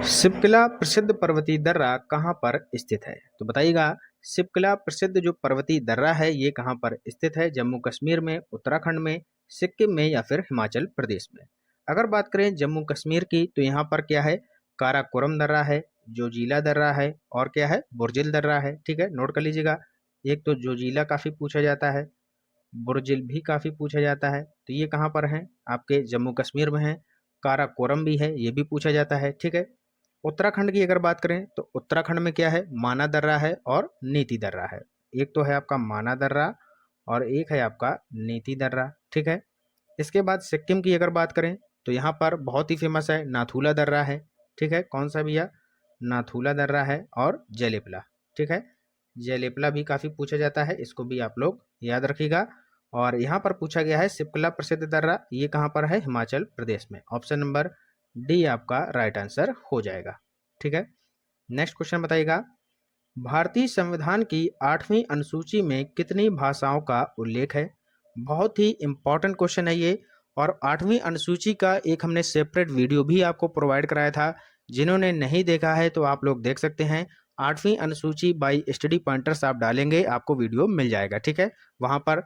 शिपकिला प्रसिद्ध पर्वतीय दर्रा कहाँ पर स्थित है? तो बताइएगा, शिपकिला प्रसिद्ध जो पर्वतीय दर्रा है ये कहाँ पर स्थित है? जम्मू कश्मीर में, उत्तराखंड में, सिक्किम में या फिर हिमाचल प्रदेश में? अगर बात करें जम्मू कश्मीर की तो यहाँ पर क्या है, काराकोरम दर्रा है, जोजिला दर्रा है और क्या है, बुर्जिल दर्रा है। ठीक है, नोट कर लीजिएगा। एक तो जोजिला काफ़ी पूछा जाता है, बुर्जिल भी काफ़ी पूछा जाता है, तो ये कहाँ पर है, आपके जम्मू कश्मीर में है। काराकोरम भी है, ये भी पूछा जाता है। ठीक है, उत्तराखंड की अगर बात करें तो उत्तराखंड में क्या है, माना दर्रा है और नीति दर्रा है। एक तो है आपका माना दर्रा और एक है आपका नीति दर्रा। ठीक है, इसके बाद सिक्किम की अगर बात करें तो यहाँ पर बहुत ही फेमस है, नाथुला दर्रा है। ठीक है, कौन सा भैया, नाथुला दर्रा है और जयलेपला। ठीक है, जयलेपला भी काफ़ी पूछा जाता है, इसको भी आप लोग याद रखिएगा। और यहाँ पर पूछा गया है शिपकिला प्रसिद्ध दर्रा, ये कहाँ पर है, हिमाचल प्रदेश में। ऑप्शन नंबर डी आपका राइट आंसर हो जाएगा। ठीक है, नेक्स्ट क्वेश्चन बताइएगा, भारतीय संविधान की 8वीं अनुसूची में कितनी भाषाओं का उल्लेख है? बहुत ही इंपॉर्टेंट क्वेश्चन है ये। और 8वीं अनुसूची का एक हमने सेपरेट वीडियो भी आपको प्रोवाइड कराया था, जिन्होंने नहीं देखा है तो आप लोग देख सकते हैं। 8वीं अनुसूची बाई स्टडी पॉइंटर्स आप डालेंगे, आपको वीडियो मिल जाएगा। ठीक है, वहाँ पर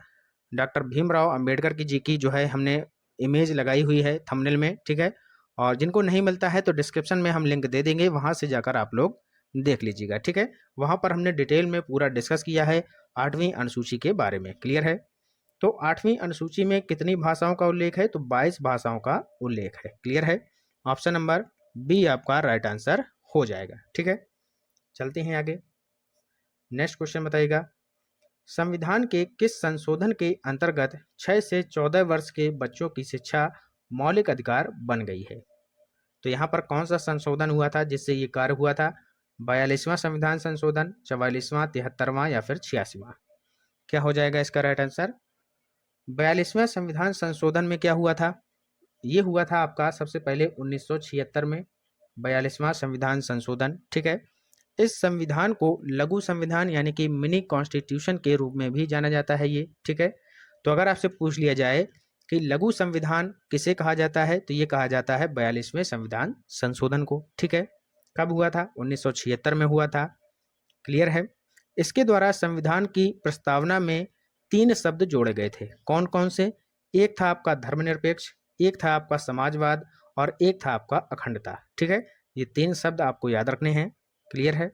डॉक्टर भीमराव अंबेडकर की जी की जो है हमने इमेज लगाई हुई है थंबनेल में। ठीक है, और जिनको नहीं मिलता है तो डिस्क्रिप्शन में हम लिंक दे देंगे, वहाँ से जाकर आप लोग देख लीजिएगा। ठीक है, वहाँ पर हमने डिटेल में पूरा डिस्कस किया है 8वीं अनुसूची के बारे में। क्लियर है? तो 8वीं अनुसूची में कितनी भाषाओं का उल्लेख है? तो 22 भाषाओं का उल्लेख है। क्लियर है? ऑप्शन नंबर बी आपका राइट आंसर हो जाएगा। ठीक है, चलते हैं आगे। नेक्स्ट क्वेश्चन बताइएगा, संविधान के किस संशोधन के अंतर्गत 6 से 14 वर्ष के बच्चों की शिक्षा मौलिक अधिकार बन गई है? तो यहाँ पर कौन सा संशोधन हुआ था जिससे ये कार्य हुआ था? 42वां संविधान संशोधन, 44वां, 73वां या फिर 86वां? क्या हो जाएगा इसका राइट आंसर? 42वां संविधान संशोधन में क्या हुआ था? ये हुआ था आपका सबसे पहले 1976 में 42वां संविधान संशोधन। ठीक है, इस संविधान को लघु संविधान यानी कि मिनी कॉन्स्टिट्यूशन के रूप में भी जाना जाता है ये। ठीक है, तो अगर आपसे पूछ लिया जाए कि लघु संविधान किसे कहा जाता है, तो ये कहा जाता है 42वें संविधान संशोधन को। ठीक है, कब हुआ था? 1976 में हुआ था। क्लियर है? इसके द्वारा संविधान की प्रस्तावना में 3 शब्द जोड़े गए थे। कौन कौन से? एक था आपका धर्मनिरपेक्ष, एक था आपका समाजवाद और एक था आपका अखंडता। ठीक है, ये 3 शब्द आपको याद रखने हैं। क्लियर है?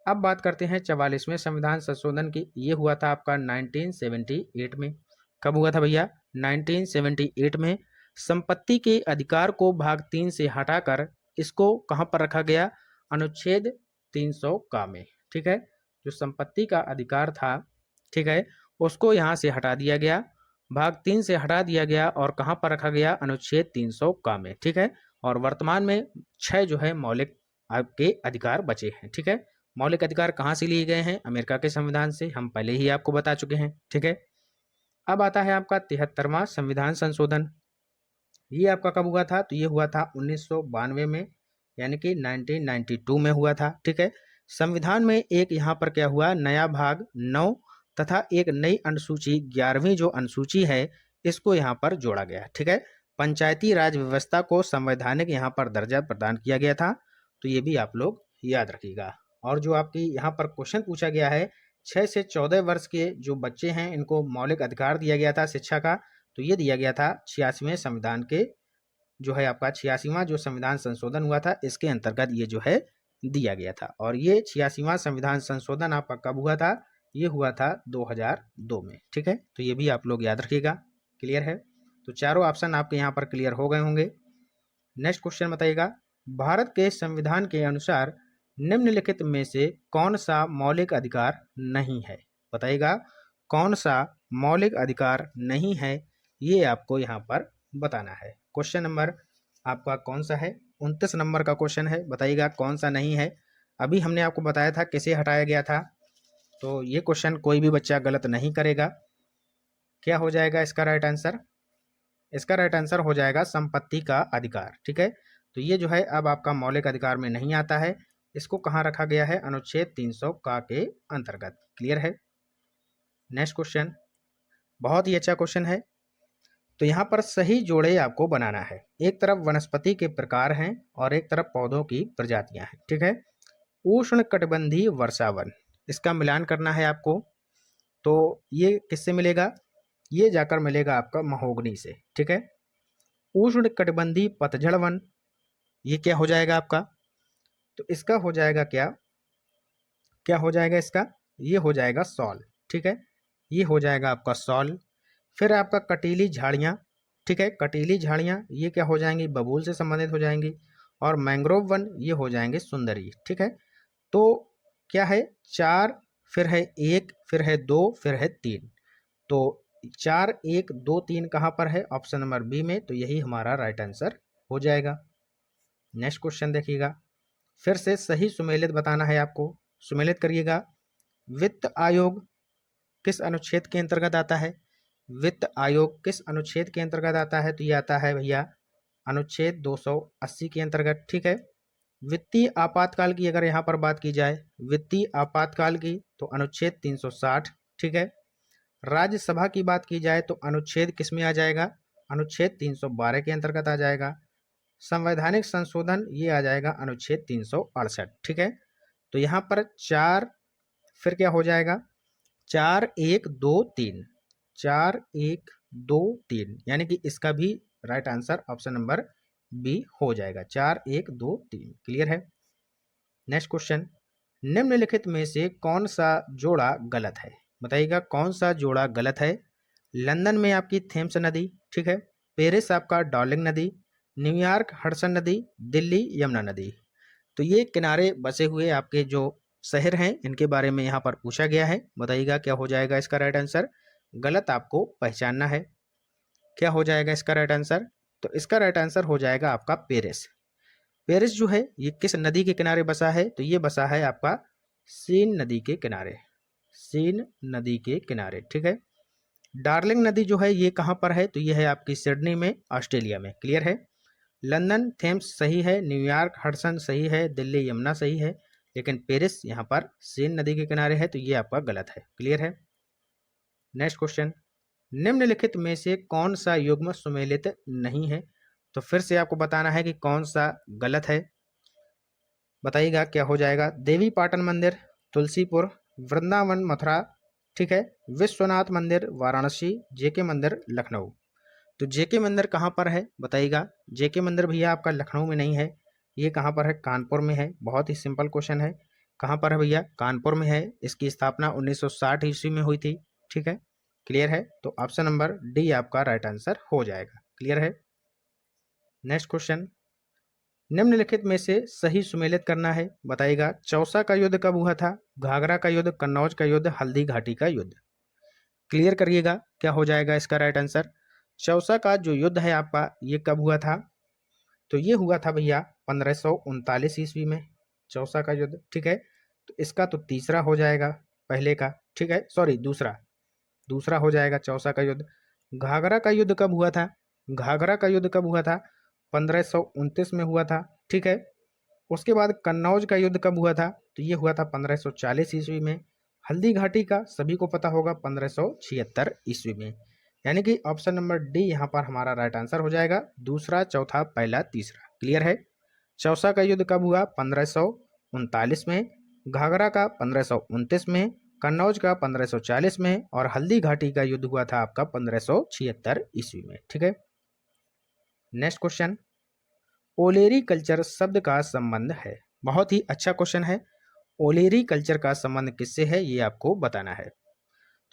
अब बात करते हैं 44वें संविधान संशोधन की। ये हुआ था आपका 1978 में। कब हुआ था भैया? 1978 में। संपत्ति के अधिकार को भाग 3 से हटाकर इसको कहाँ पर रखा गया? अनुच्छेद 300 का में। ठीक है, जो संपत्ति का अधिकार था, ठीक है, उसको यहाँ से हटा दिया गया, भाग 3 से हटा दिया गया और कहाँ पर रखा गया? अनुच्छेद 300 का में। ठीक है, और वर्तमान में 6 जो है मौलिक आपके अधिकार बचे हैं। ठीक है, मौलिक अधिकार कहाँ से लिए गए हैं? अमेरिका के संविधान से, हम पहले ही आपको बता चुके हैं। ठीक है, अब आता है आपका 73वां संविधान संशोधन। ये आपका कब हुआ था? तो ये हुआ था 1992 में, यानी कि 1992 में हुआ था। ठीक है, संविधान में एक यहाँ पर क्या हुआ? नया भाग 9 तथा एक नई अनुसूची 11वीं जो अनुसूची है, इसको यहाँ पर जोड़ा गया। ठीक है, पंचायती राज व्यवस्था को संवैधानिक यहाँ पर दर्जा प्रदान किया गया था, तो ये भी आप लोग याद रखिएगा। और जो आपकी यहाँ पर क्वेश्चन पूछा गया है, 6 से 14 वर्ष के जो बच्चे हैं इनको मौलिक अधिकार दिया गया था शिक्षा का, तो ये दिया गया था 86वें संविधान के, जो है आपका 86वां जो संविधान संशोधन हुआ था, इसके अंतर्गत ये जो है दिया गया था। और ये 86वां संविधान संशोधन आपका कब हुआ था? ये हुआ था 2002 में। ठीक है, तो ये भी आप लोग याद रखिएगा। क्लियर है? तो चारों ऑप्शन आपके यहाँ पर क्लियर हो गए होंगे। नेक्स्ट क्वेश्चन बताइएगा, भारत के संविधान के अनुसार निम्नलिखित में से कौन सा मौलिक अधिकार नहीं है? बताइएगा, कौन सा मौलिक अधिकार नहीं है, ये आपको यहाँ पर बताना है। क्वेश्चन नंबर आपका कौन सा है? 29 नंबर का क्वेश्चन है। बताइएगा कौन सा नहीं है। अभी हमने आपको बताया था किसे हटाया गया था। तो ये क्वेश्चन कोई भी बच्चा गलत नहीं करेगा। क्या हो जाएगा इसका राइट आंसर? इसका राइट आंसर हो जाएगा संपत्ति का अधिकार। ठीक है, तो ये जो है अब आपका मौलिक अधिकार में नहीं आता है, इसको कहाँ रखा गया है? अनुच्छेद 300 का के अंतर्गत। क्लियर है? नेक्स्ट क्वेश्चन, बहुत ही अच्छा क्वेश्चन है। तो यहाँ पर सही जोड़े आपको बनाना है। एक तरफ वनस्पति के प्रकार हैं और एक तरफ पौधों की प्रजातियां हैं। ठीक है, उष्ण कटिबंधीय वर्षावन, इसका मिलान करना है आपको। तो ये किससे मिलेगा? ये जाकर मिलेगा आपका महोगनी से। ठीक है, उष्ण कटिबंधीय पतझड़ वन, ये क्या हो जाएगा आपका? तो इसका हो जाएगा क्या? क्या हो जाएगा इसका? ये हो जाएगा सॉल। ठीक है, ये हो जाएगा आपका सॉल। फिर आपका कटीली झाड़ियाँ, ठीक है, कटीली झाड़ियाँ ये क्या हो जाएंगी? बबूल से संबंधित हो जाएंगी। और मैंग्रोव वन ये हो जाएंगे सुंदरी। ठीक है, तो क्या है? 4, फिर है 1, फिर है 2, फिर है 3। तो 4, 1, 2, 3 कहाँ पर है? ऑप्शन नंबर बी में। तो यही हमारा राइट आंसर हो जाएगा। नेक्स्ट क्वेश्चन देखिएगा, फिर से सही सुमेलित बताना है आपको। सुमेलित करिएगा। वित्त आयोग किस अनुच्छेद के अंतर्गत आता है? वित्त आयोग किस अनुच्छेद के अंतर्गत आता है? तो ये आता है भैया अनुच्छेद 280 के अंतर्गत। ठीक है, वित्तीय आपातकाल की अगर यहाँ पर बात की जाए, वित्तीय आपातकाल की, तो अनुच्छेद 360। ठीक है, राज्यसभा की बात की जाए तो अनुच्छेद किस में आ जाएगा? अनुच्छेद 312 के अंतर्गत आ जाएगा। संवैधानिक संशोधन ये आ जाएगा अनुच्छेद 368। ठीक है, तो यहाँ पर 4, फिर क्या हो जाएगा? 4, 1, 2, 3, 4, 1, 2, 3, यानी कि इसका भी right answer option number B हो जाएगा। 4, 1, 2, 3। क्लियर है? नेक्स्ट क्वेश्चन, निम्नलिखित में से कौन सा जोड़ा गलत है? बताइएगा कौन सा जोड़ा गलत है। लंदन में आपकी थेम्स नदी, ठीक है, पेरिस आपका डार्लिंग नदी, न्यूयॉर्क हडसन नदी, दिल्ली यमुना नदी। तो ये किनारे बसे हुए आपके जो शहर हैं इनके बारे में यहाँ पर पूछा गया है। बताइएगा क्या हो जाएगा इसका राइट आंसर? गलत आपको पहचानना है। क्या हो जाएगा इसका राइट आंसर? तो इसका राइट आंसर हो जाएगा आपका पेरिस। पेरिस जो है ये किस नदी के किनारे बसा है? तो ये बसा है आपका सीन नदी के किनारे। सीन नदी के किनारे। ठीक है, डार्लिंग नदी जो है ये कहाँ पर है? तो ये है आपकी सिडनी में, ऑस्ट्रेलिया में। क्लियर है? लंदन थेम्स सही है, न्यूयॉर्क हडसन सही है, दिल्ली यमुना सही है, लेकिन पेरिस यहाँ पर सीन नदी के किनारे है, तो ये आपका गलत है। क्लियर है? नेक्स्ट क्वेश्चन, निम्नलिखित में से कौन सा युग्म सुमेलित नहीं है? तो फिर से आपको बताना है कि कौन सा गलत है। बताइएगा क्या हो जाएगा? देवी पाटन मंदिर तुलसीपुर, वृंदावन मथुरा, ठीक है, विश्वनाथ मंदिर वाराणसी, जेके मंदिर लखनऊ। तो जेके मंदिर कहाँ पर है? बताइएगा। जेके मंदिर भैया आपका लखनऊ में नहीं है, ये कहाँ पर है? कानपुर में है। बहुत ही सिंपल क्वेश्चन है। कहाँ पर है भैया? कानपुर में है। इसकी स्थापना 1960 ईस्वी में हुई थी। ठीक है, क्लियर है? तो ऑप्शन नंबर डी आपका राइट आंसर हो जाएगा। क्लियर है? नेक्स्ट क्वेश्चन, निम्नलिखित में से सही सुमेलित करना है। बताइएगा चौसा का युद्ध कब हुआ था? घाघरा का युद्ध, कन्नौज का युद्ध, हल्दी घाटी का युद्ध। क्लियर करिएगा क्या हो जाएगा इसका राइट आंसर। चौसा का जो युद्ध है आपका ये कब हुआ था? तो ये हुआ था भैया 1539 ईस्वी में, चौसा का युद्ध। ठीक है, तो इसका तो तीसरा हो जाएगा पहले का। ठीक है, सॉरी दूसरा, दूसरा हो जाएगा चौसा का युद्ध। घाघरा का युद्ध कब हुआ था? घाघरा का युद्ध कब हुआ था? 1529 में हुआ था। ठीक है, उसके बाद कन्नौज का युद्ध कब हुआ था? तो ये हुआ था 1540 ईस्वी में। हल्दी घाटी का सभी को पता होगा 1576 ईस्वी में। यानी कि ऑप्शन नंबर डी यहाँ पर हमारा राइट आंसर हो जाएगा। दूसरा, चौथा, पहला, तीसरा। क्लियर है? चौसा का युद्ध कब हुआ? 1539 में, घाघरा का 1529 में, कन्नौज का 1540 में, और हल्दी घाटी का युद्ध हुआ था आपका 1576 ईस्वी में। ठीक है, नेक्स्ट क्वेश्चन, ओलेरी कल्चर शब्द का संबंध है। बहुत ही अच्छा क्वेश्चन है। ओलेरी कल्चर का संबंध किससे है ये आपको बताना है।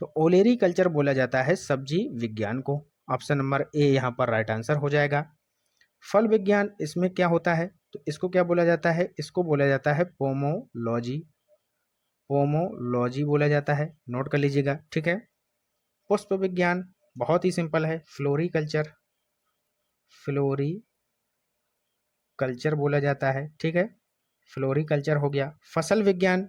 तो ओलेरी कल्चर बोला जाता है सब्जी विज्ञान को। ऑप्शन नंबर ए यहाँ पर राइट आंसर हो जाएगा। फल विज्ञान इसमें क्या होता है? तो इसको क्या बोला जाता है? इसको बोला जाता है पोमोलॉजी। पोमोलॉजी बोला जाता है, नोट कर लीजिएगा। ठीक है, पुष्प विज्ञान बहुत ही सिंपल है, फ्लोरिकल्चर, फ्लोरी कल्चर बोला जाता है। ठीक है, फ्लोरिकल्चर हो गया। फसल विज्ञान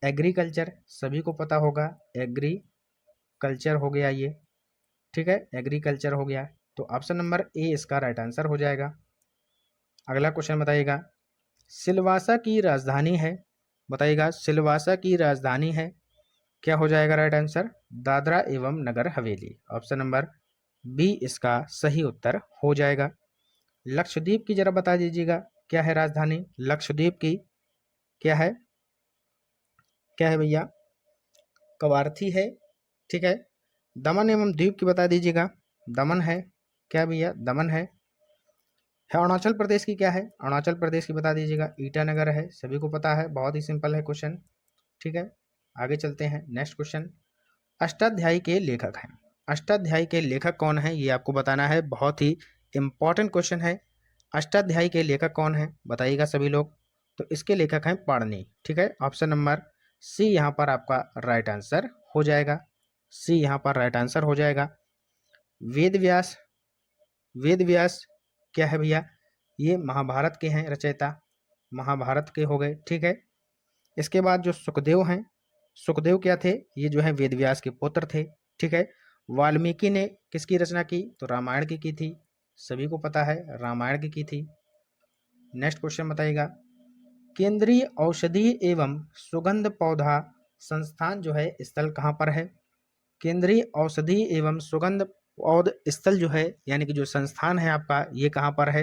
एग्रीकल्चर, सभी को पता होगा एग्रीकल्चर हो गया ये, ठीक है, एग्रीकल्चर हो गया। तो ऑप्शन नंबर ए इसका राइट आंसर हो जाएगा। अगला क्वेश्चन बताइएगा, सिलवासा की राजधानी है, बताइएगा सिलवासा की राजधानी है, क्या हो जाएगा राइट आंसर? दादरा एवं Nagar Haveli. Option number B इसका सही उत्तर हो जाएगा। लक्षद्वीप की जरा बता दीजिएगा, क्या है राजधानी लक्षद्वीप की? क्या है, क्या है भैया? कवारथी है, ठीक है। दमन एवं द्वीप की बता दीजिएगा, दमन है, क्या भैया? दमन है। अरुणाचल प्रदेश की क्या है? अरुणाचल प्रदेश की बता दीजिएगा, ईटानगर है, सभी को पता है, बहुत ही सिंपल है क्वेश्चन, ठीक है। आगे चलते हैं, नेक्स्ट क्वेश्चन, अष्टाध्यायी के लेखक हैं, अष्टाध्यायी के लेखक कौन है ये आपको बताना है, बहुत ही इंपॉर्टेंट क्वेश्चन है। अष्टाध्यायी के लेखक कौन है बताइएगा सभी लोग। तो इसके लेखक हैं पाणिनि, ठीक है। ऑप्शन नंबर सी यहाँ पर आपका राइट आंसर हो जाएगा, सी यहाँ पर राइट आंसर हो जाएगा। वेद व्यास, वेद व्यास क्या है भैया? ये महाभारत के हैं रचयिता, महाभारत के हो गए, ठीक है। इसके बाद जो सुखदेव हैं, सुखदेव क्या थे? ये जो है वेद व्यास के पुत्र थे, ठीक है। वाल्मीकि ने किसकी रचना की? तो रामायण की थी, सभी को पता है रामायण की थी। नेक्स्ट क्वेश्चन बताइएगा, केंद्रीय औषधि एवं सुगंध पौधा संस्थान जो है स्थल कहाँ पर है? केंद्रीय औषधि एवं सुगंध पौध स्थल जो है यानी कि जो संस्थान है आपका, ये कहाँ पर है?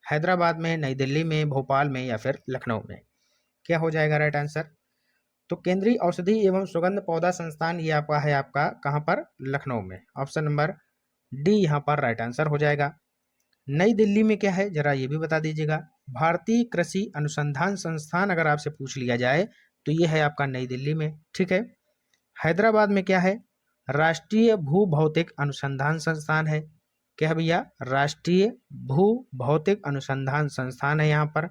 हैदराबाद में, नई दिल्ली में, भोपाल में या फिर लखनऊ में? क्या हो जाएगा राइट आंसर? तो केंद्रीय औषधि एवं सुगंध पौधा संस्थान ये आपका है, आपका कहाँ पर? लखनऊ में। ऑप्शन नंबर डी यहाँ पर राइट आंसर हो जाएगा। नई दिल्ली में क्या है जरा ये भी बता दीजिएगा। भारतीय कृषि अनुसंधान संस्थान अगर आपसे पूछ लिया जाए तो ये है आपका नई दिल्ली में, ठीक है। हैदराबाद में क्या है? राष्ट्रीय भू भौतिक अनुसंधान संस्थान है, क्या है भैया? राष्ट्रीय भू भौतिक अनुसंधान संस्थान है यहाँ पर।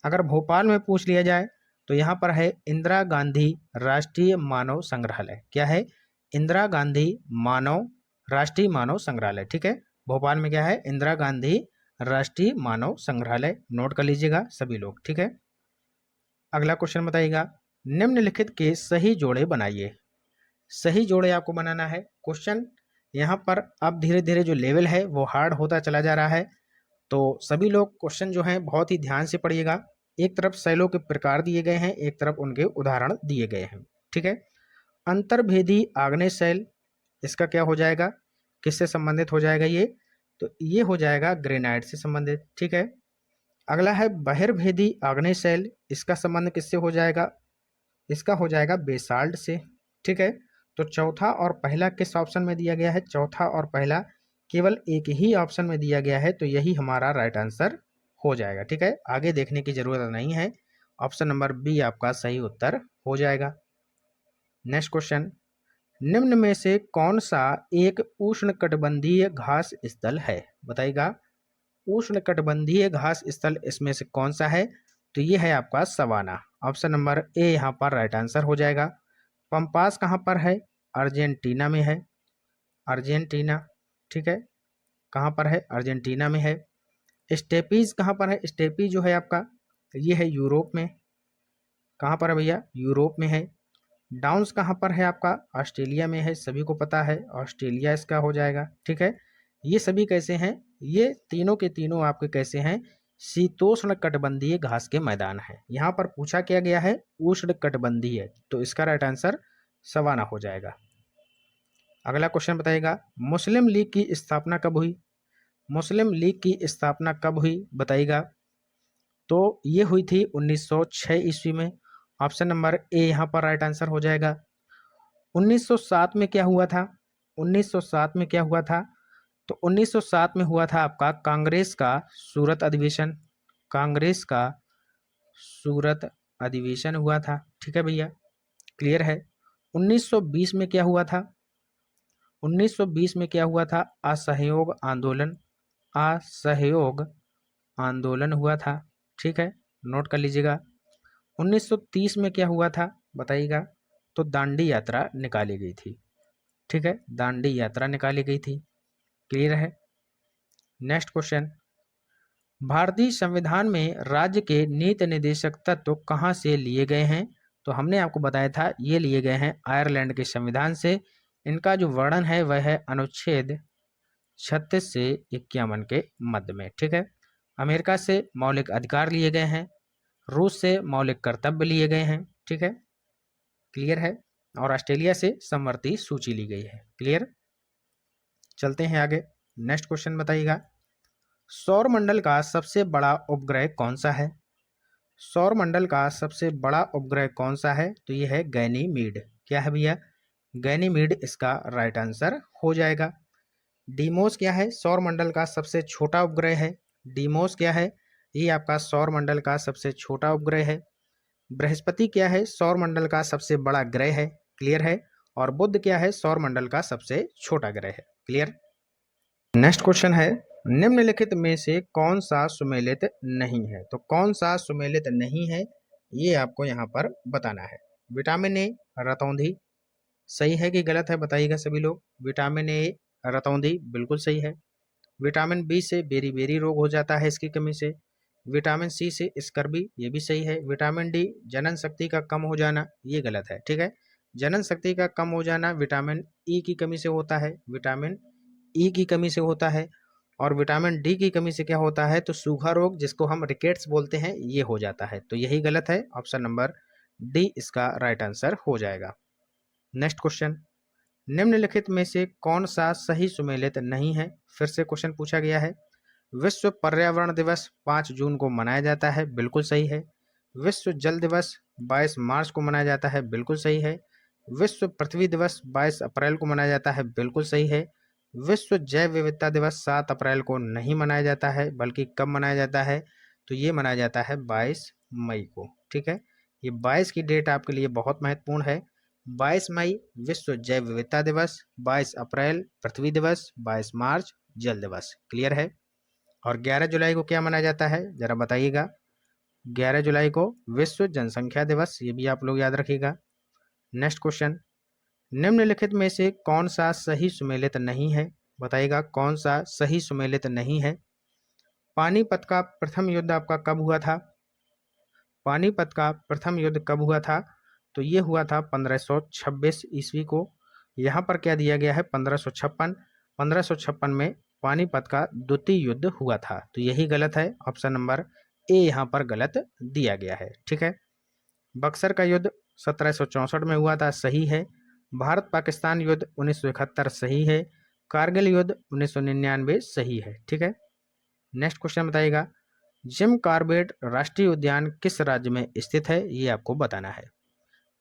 अगर भोपाल में पूछ लिया जाए तो यहाँ पर है इंदिरा गांधी राष्ट्रीय मानव संग्रहालय, क्या है? इंदिरा गांधी मानव राष्ट्रीय मानव संग्रहालय, ठीक है। भोपाल में क्या है? इंदिरा गांधी राष्ट्रीय मानव संग्रहालय, नोट कर लीजिएगा सभी लोग, ठीक है। अगला क्वेश्चन बताइएगा, निम्नलिखित के सही जोड़े बनाइए। सही जोड़े आपको बनाना है। क्वेश्चन यहाँ पर अब धीरे धीरे जो लेवल है वो हार्ड होता चला जा रहा है, तो सभी लोग क्वेश्चन जो हैं बहुत ही ध्यान से पढ़िएगा। एक तरफ शैलों के प्रकार दिए गए हैं, एक तरफ उनके उदाहरण दिए गए हैं, ठीक है। अंतर्भेदी आग्नेय शैल, इसका क्या हो जाएगा? किससे संबंधित हो जाएगा ये? तो ये हो जाएगा ग्रेनाइट से संबंधित, ठीक है। अगला है बहिर्भेदी आग्नेय शैल, इसका संबंध किससे हो जाएगा? इसका हो जाएगा बेसाल्ट से, ठीक है। तो चौथा और पहला किस ऑप्शन में दिया गया है? चौथा और पहला केवल एक ही ऑप्शन में दिया गया है, तो यही हमारा राइट आंसर हो जाएगा, ठीक है। आगे देखने की जरूरत नहीं है, ऑप्शन नंबर बी आपका सही उत्तर हो जाएगा। नेक्स्ट क्वेश्चन, निम्न में से कौन सा एक उष्णकटिबंधीय घास स्थल है? बताइएगा, उष्णकटिबंधीय घास स्थल इसमें से कौन सा है? तो ये है आपका सवाना। ऑप्शन नंबर ए यहाँ पर राइट आंसर हो जाएगा। पंपास कहाँ पर है? अर्जेंटीना में है, अर्जेंटीना, ठीक है। कहाँ पर है? अर्जेंटीना में है। स्टेपीज कहाँ पर है? स्टेपी जो है आपका ये है यूरोप में, कहाँ पर है भैया? यूरोप में है। डाउन्स कहाँ पर है आपका? ऑस्ट्रेलिया में है, सभी को पता है ऑस्ट्रेलिया इसका हो जाएगा, ठीक है। ये सभी कैसे हैं? ये तीनों के तीनों आपके कैसे हैं? शीतोष्ण कटिबंधीय घास के मैदान है। यहाँ पर पूछा क्या गया है? उष्ण कटिबंधीय, तो इसका राइट आंसर सवाना हो जाएगा। अगला क्वेश्चन बताइएगा, मुस्लिम लीग की स्थापना कब हुई? मुस्लिम लीग की स्थापना कब हुई बताइएगा। तो ये हुई थी 1906 ईस्वी में। ऑप्शन नंबर ए यहाँ पर राइट आंसर हो जाएगा। 1907 में क्या हुआ था? 1907 में क्या हुआ था? तो 1907 में हुआ था आपका कांग्रेस का सूरत अधिवेशन, कांग्रेस का सूरत अधिवेशन हुआ था, ठीक है भैया, क्लियर है। 1920 में क्या हुआ था? 1920 में क्या हुआ था? असहयोग आंदोलन, असहयोग आंदोलन हुआ था, ठीक है, नोट कर लीजिएगा। 1930 में क्या हुआ था बताइएगा। तो दांडी यात्रा निकाली गई थी, ठीक है, दांडी यात्रा निकाली गई थी, क्लियर है। नेक्स्ट क्वेश्चन, भारतीय संविधान में राज्य के नीति निर्देशक तत्व कहाँ से लिए गए हैं? तो हमने आपको बताया था ये लिए गए हैं आयरलैंड के संविधान से। इनका जो वर्णन है वह है अनुच्छेद 36 से 51 के मध्य में, ठीक है। अमेरिका से मौलिक अधिकार लिए गए हैं, रूस से मौलिक कर्तव्य लिए गए हैं, ठीक है, क्लियर है। और ऑस्ट्रेलिया से समवर्ती सूची ली गई है, क्लियर। चलते हैं आगे, नेक्स्ट क्वेश्चन बताइएगा, सौर मंडल का सबसे बड़ा उपग्रह कौन सा है? सौर मंडल का सबसे बड़ा उपग्रह कौन सा है? तो ये है गैनीमीड। क्या है भैया? गैनीमीड इसका राइट आंसर हो जाएगा। डीमोस क्या है? सौर मंडल का सबसे छोटा उपग्रह है। डीमोस क्या है? ये आपका सौर मंडल का सबसे छोटा उपग्रह है। बृहस्पति क्या है? सौर मंडल का सबसे बड़ा ग्रह है, क्लियर है। और बुध क्या है? सौर मंडल का सबसे छोटा ग्रह है, क्लियर। नेक्स्ट क्वेश्चन है, निम्नलिखित में से कौन सा सुमेलित नहीं है? तो कौन सा सुमेलित नहीं है ये आपको यहाँ पर बताना है। विटामिन ए रतौंधी, सही है कि गलत है बताइएगा सभी लोग। विटामिन ए रतौंधी बिल्कुल सही है। विटामिन बी से बेरी बेरी रोग हो जाता है इसकी कमी से। विटामिन सी से स्कर्वी, ये भी सही है। विटामिन डी जनन शक्ति का कम हो जाना, ये गलत है, ठीक है। जनन शक्ति का कम हो जाना विटामिन ई की कमी से होता है, विटामिन ई की कमी से होता है। और विटामिन डी की कमी से क्या होता है? तो सूखा रोग, जिसको हम रिकेट्स बोलते हैं, ये हो जाता है। तो यही गलत है, ऑप्शन नंबर डी इसका राइट आंसर हो जाएगा। नेक्स्ट क्वेश्चन, निम्नलिखित में से कौन सा सही सुमेलित नहीं है? फिर से क्वेश्चन पूछा गया है। विश्व पर्यावरण दिवस 5 जून को मनाया जाता है, बिल्कुल सही है। विश्व जल दिवस 22 मार्च को मनाया जाता है, बिल्कुल सही है। विश्व पृथ्वी दिवस 22 अप्रैल को मनाया जाता है, बिल्कुल सही है। विश्व जैव विविधता दिवस 7 अप्रैल को नहीं मनाया जाता है, बल्कि कब मनाया जाता है? तो ये मनाया जाता है 22 मई को, ठीक है। ये 22 की डेट आपके लिए बहुत महत्वपूर्ण है। 22 मई विश्व जैव विविधता दिवस, 22 अप्रैल पृथ्वी दिवस, 22 मार्च जल दिवस, क्लियर है। और 11 जुलाई को क्या मनाया जाता है, जरा बताइएगा। 11 जुलाई को विश्व जनसंख्या दिवस, ये भी आप लोग याद रखिएगा। नेक्स्ट क्वेश्चन, निम्नलिखित में से कौन सा सही सुमेलित नहीं है? बताइएगा कौन सा सही सुमेलित नहीं है। पानीपत का प्रथम युद्ध आपका कब हुआ था? पानीपत का प्रथम युद्ध कब हुआ था? तो ये हुआ था 1526 ईस्वी को। यहाँ पर क्या दिया गया है? 1556। 1556 में पानीपत का द्वितीय युद्ध हुआ था, तो यही गलत है, ऑप्शन नंबर ए यहाँ पर गलत दिया गया है, ठीक है। बक्सर का युद्ध 1764 में हुआ था, सही है। भारत पाकिस्तान युद्ध 1971 सही है। कारगिल युद्ध 1999 सही है, ठीक है। नेक्स्ट क्वेश्चन बताइएगा, जिम कॉर्बेट राष्ट्रीय उद्यान किस राज्य में स्थित है? ये आपको बताना है।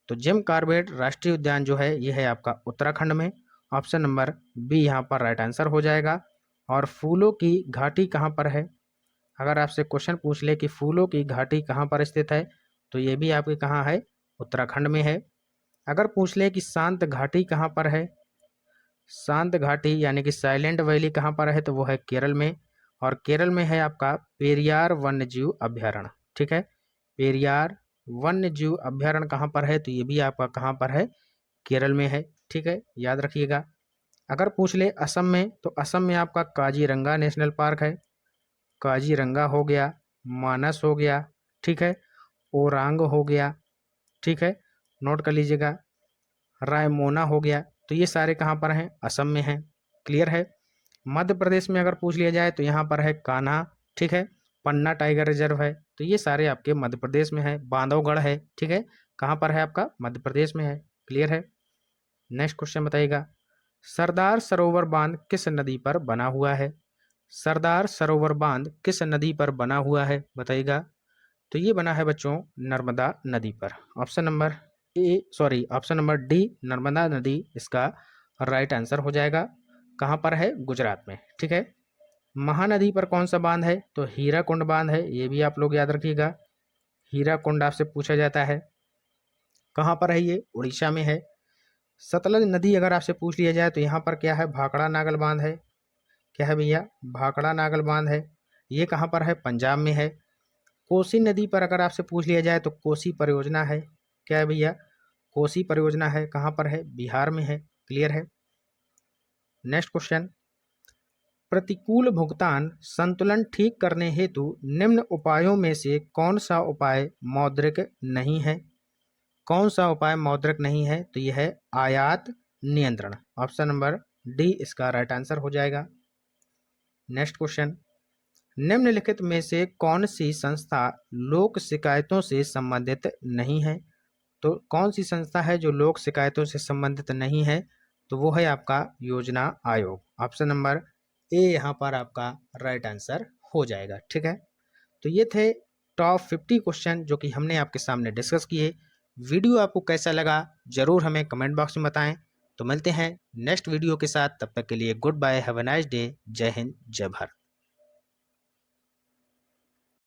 तो जिम कॉर्बेट राष्ट्रीय उद्यान जो है ये है आपका उत्तराखंड में, ऑप्शन नंबर बी यहाँ पर राइट आंसर हो जाएगा। और फूलों की घाटी कहाँ पर है? अगर आपसे क्वेश्चन पूछ ले कि फूलों की घाटी कहाँ पर स्थित है, तो ये भी आपके कहाँ है? उत्तराखंड में है। अगर पूछ ले कि शांत घाटी कहाँ पर है, शांत घाटी यानी कि साइलेंट वैली कहाँ पर है, तो वो है केरल में। और केरल में है आपका पेरियार वन्यजीव अभ्यारण्य, ठीक है। पेरियार वन्यजीव अभ्यारण्य कहाँ पर है? तो ये भी आपका कहाँ पर है? केरल में है, ठीक है, याद रखिएगा। अगर पूछ ले असम में, तो असम में आपका काजीरंगा नेशनल पार्क है। काजीरंगा हो गया, मानस हो गया, ठीक है, ओरांग हो गया, ठीक है, नोट कर लीजिएगा। रायमोना हो गया, तो ये सारे कहाँ पर हैं? असम में हैं, क्लियर है। मध्य प्रदेश में अगर पूछ लिया जाए तो यहाँ पर है कान्हा, ठीक है, पन्ना टाइगर रिजर्व है, तो ये सारे आपके मध्य प्रदेश में है। बांधवगढ़ है, ठीक है, कहाँ पर है? आपका मध्य प्रदेश में है, क्लियर है। नेक्स्ट क्वेश्चन बताइएगा, सरदार सरोवर बांध किस नदी पर बना हुआ है? सरदार सरोवर बांध किस नदी पर बना हुआ है बताइएगा। तो ये बना है बच्चों नर्मदा नदी पर, option number option number D Narmada नदी इसका राइट आंसर हो जाएगा। कहाँ पर है? गुजरात में, ठीक है। महानदी पर कौन सा बांध है? तो हीराकुंड बांध है, ये भी आप लोग याद रखिएगा। हीराकुंड आपसे पूछा जाता है, कहाँ पर है? ये उड़ीसा में है। सतलज नदी अगर आपसे पूछ लिया जाए तो यहाँ पर क्या है? भाखड़ा नागल बांध है। क्या है भैया? भाखड़ा नागल बांध है, ये कहाँ पर है? पंजाब में है। कोसी नदी पर अगर आपसे पूछ लिया जाए तो कोसी परियोजना है। क्या है भैया? कोसी परियोजना है, कहाँ पर है? बिहार में है, क्लियर है। नेक्स्ट क्वेश्चन, प्रतिकूल भुगतान संतुलन ठीक करने हेतु निम्न उपायों में से कौन सा उपाय मौद्रिक नहीं है? कौन सा उपाय मौद्रिक नहीं है? तो यह है आयात नियंत्रण। ऑप्शन नंबर डी इसका राइट आंसर हो जाएगा। नेक्स्ट क्वेश्चन, निम्नलिखित में से कौन सी संस्था लोक शिकायतों से संबंधित नहीं है? तो कौन सी संस्था है जो लोक शिकायतों से संबंधित नहीं है? तो वो है आपका योजना आयोग। ऑप्शन नंबर ए यहाँ पर आपका राइट आंसर हो जाएगा। ठीक है, तो ये थे टॉप 50 क्वेश्चन जो कि हमने आपके सामने डिस्कस किए। वीडियो आपको कैसा लगा जरूर हमें कमेंट बॉक्स में बताएं। तो मिलते हैं नेक्स्ट वीडियो के साथ, तब तक के लिए good bye, have a nice day, जय हिंद, जय भारत।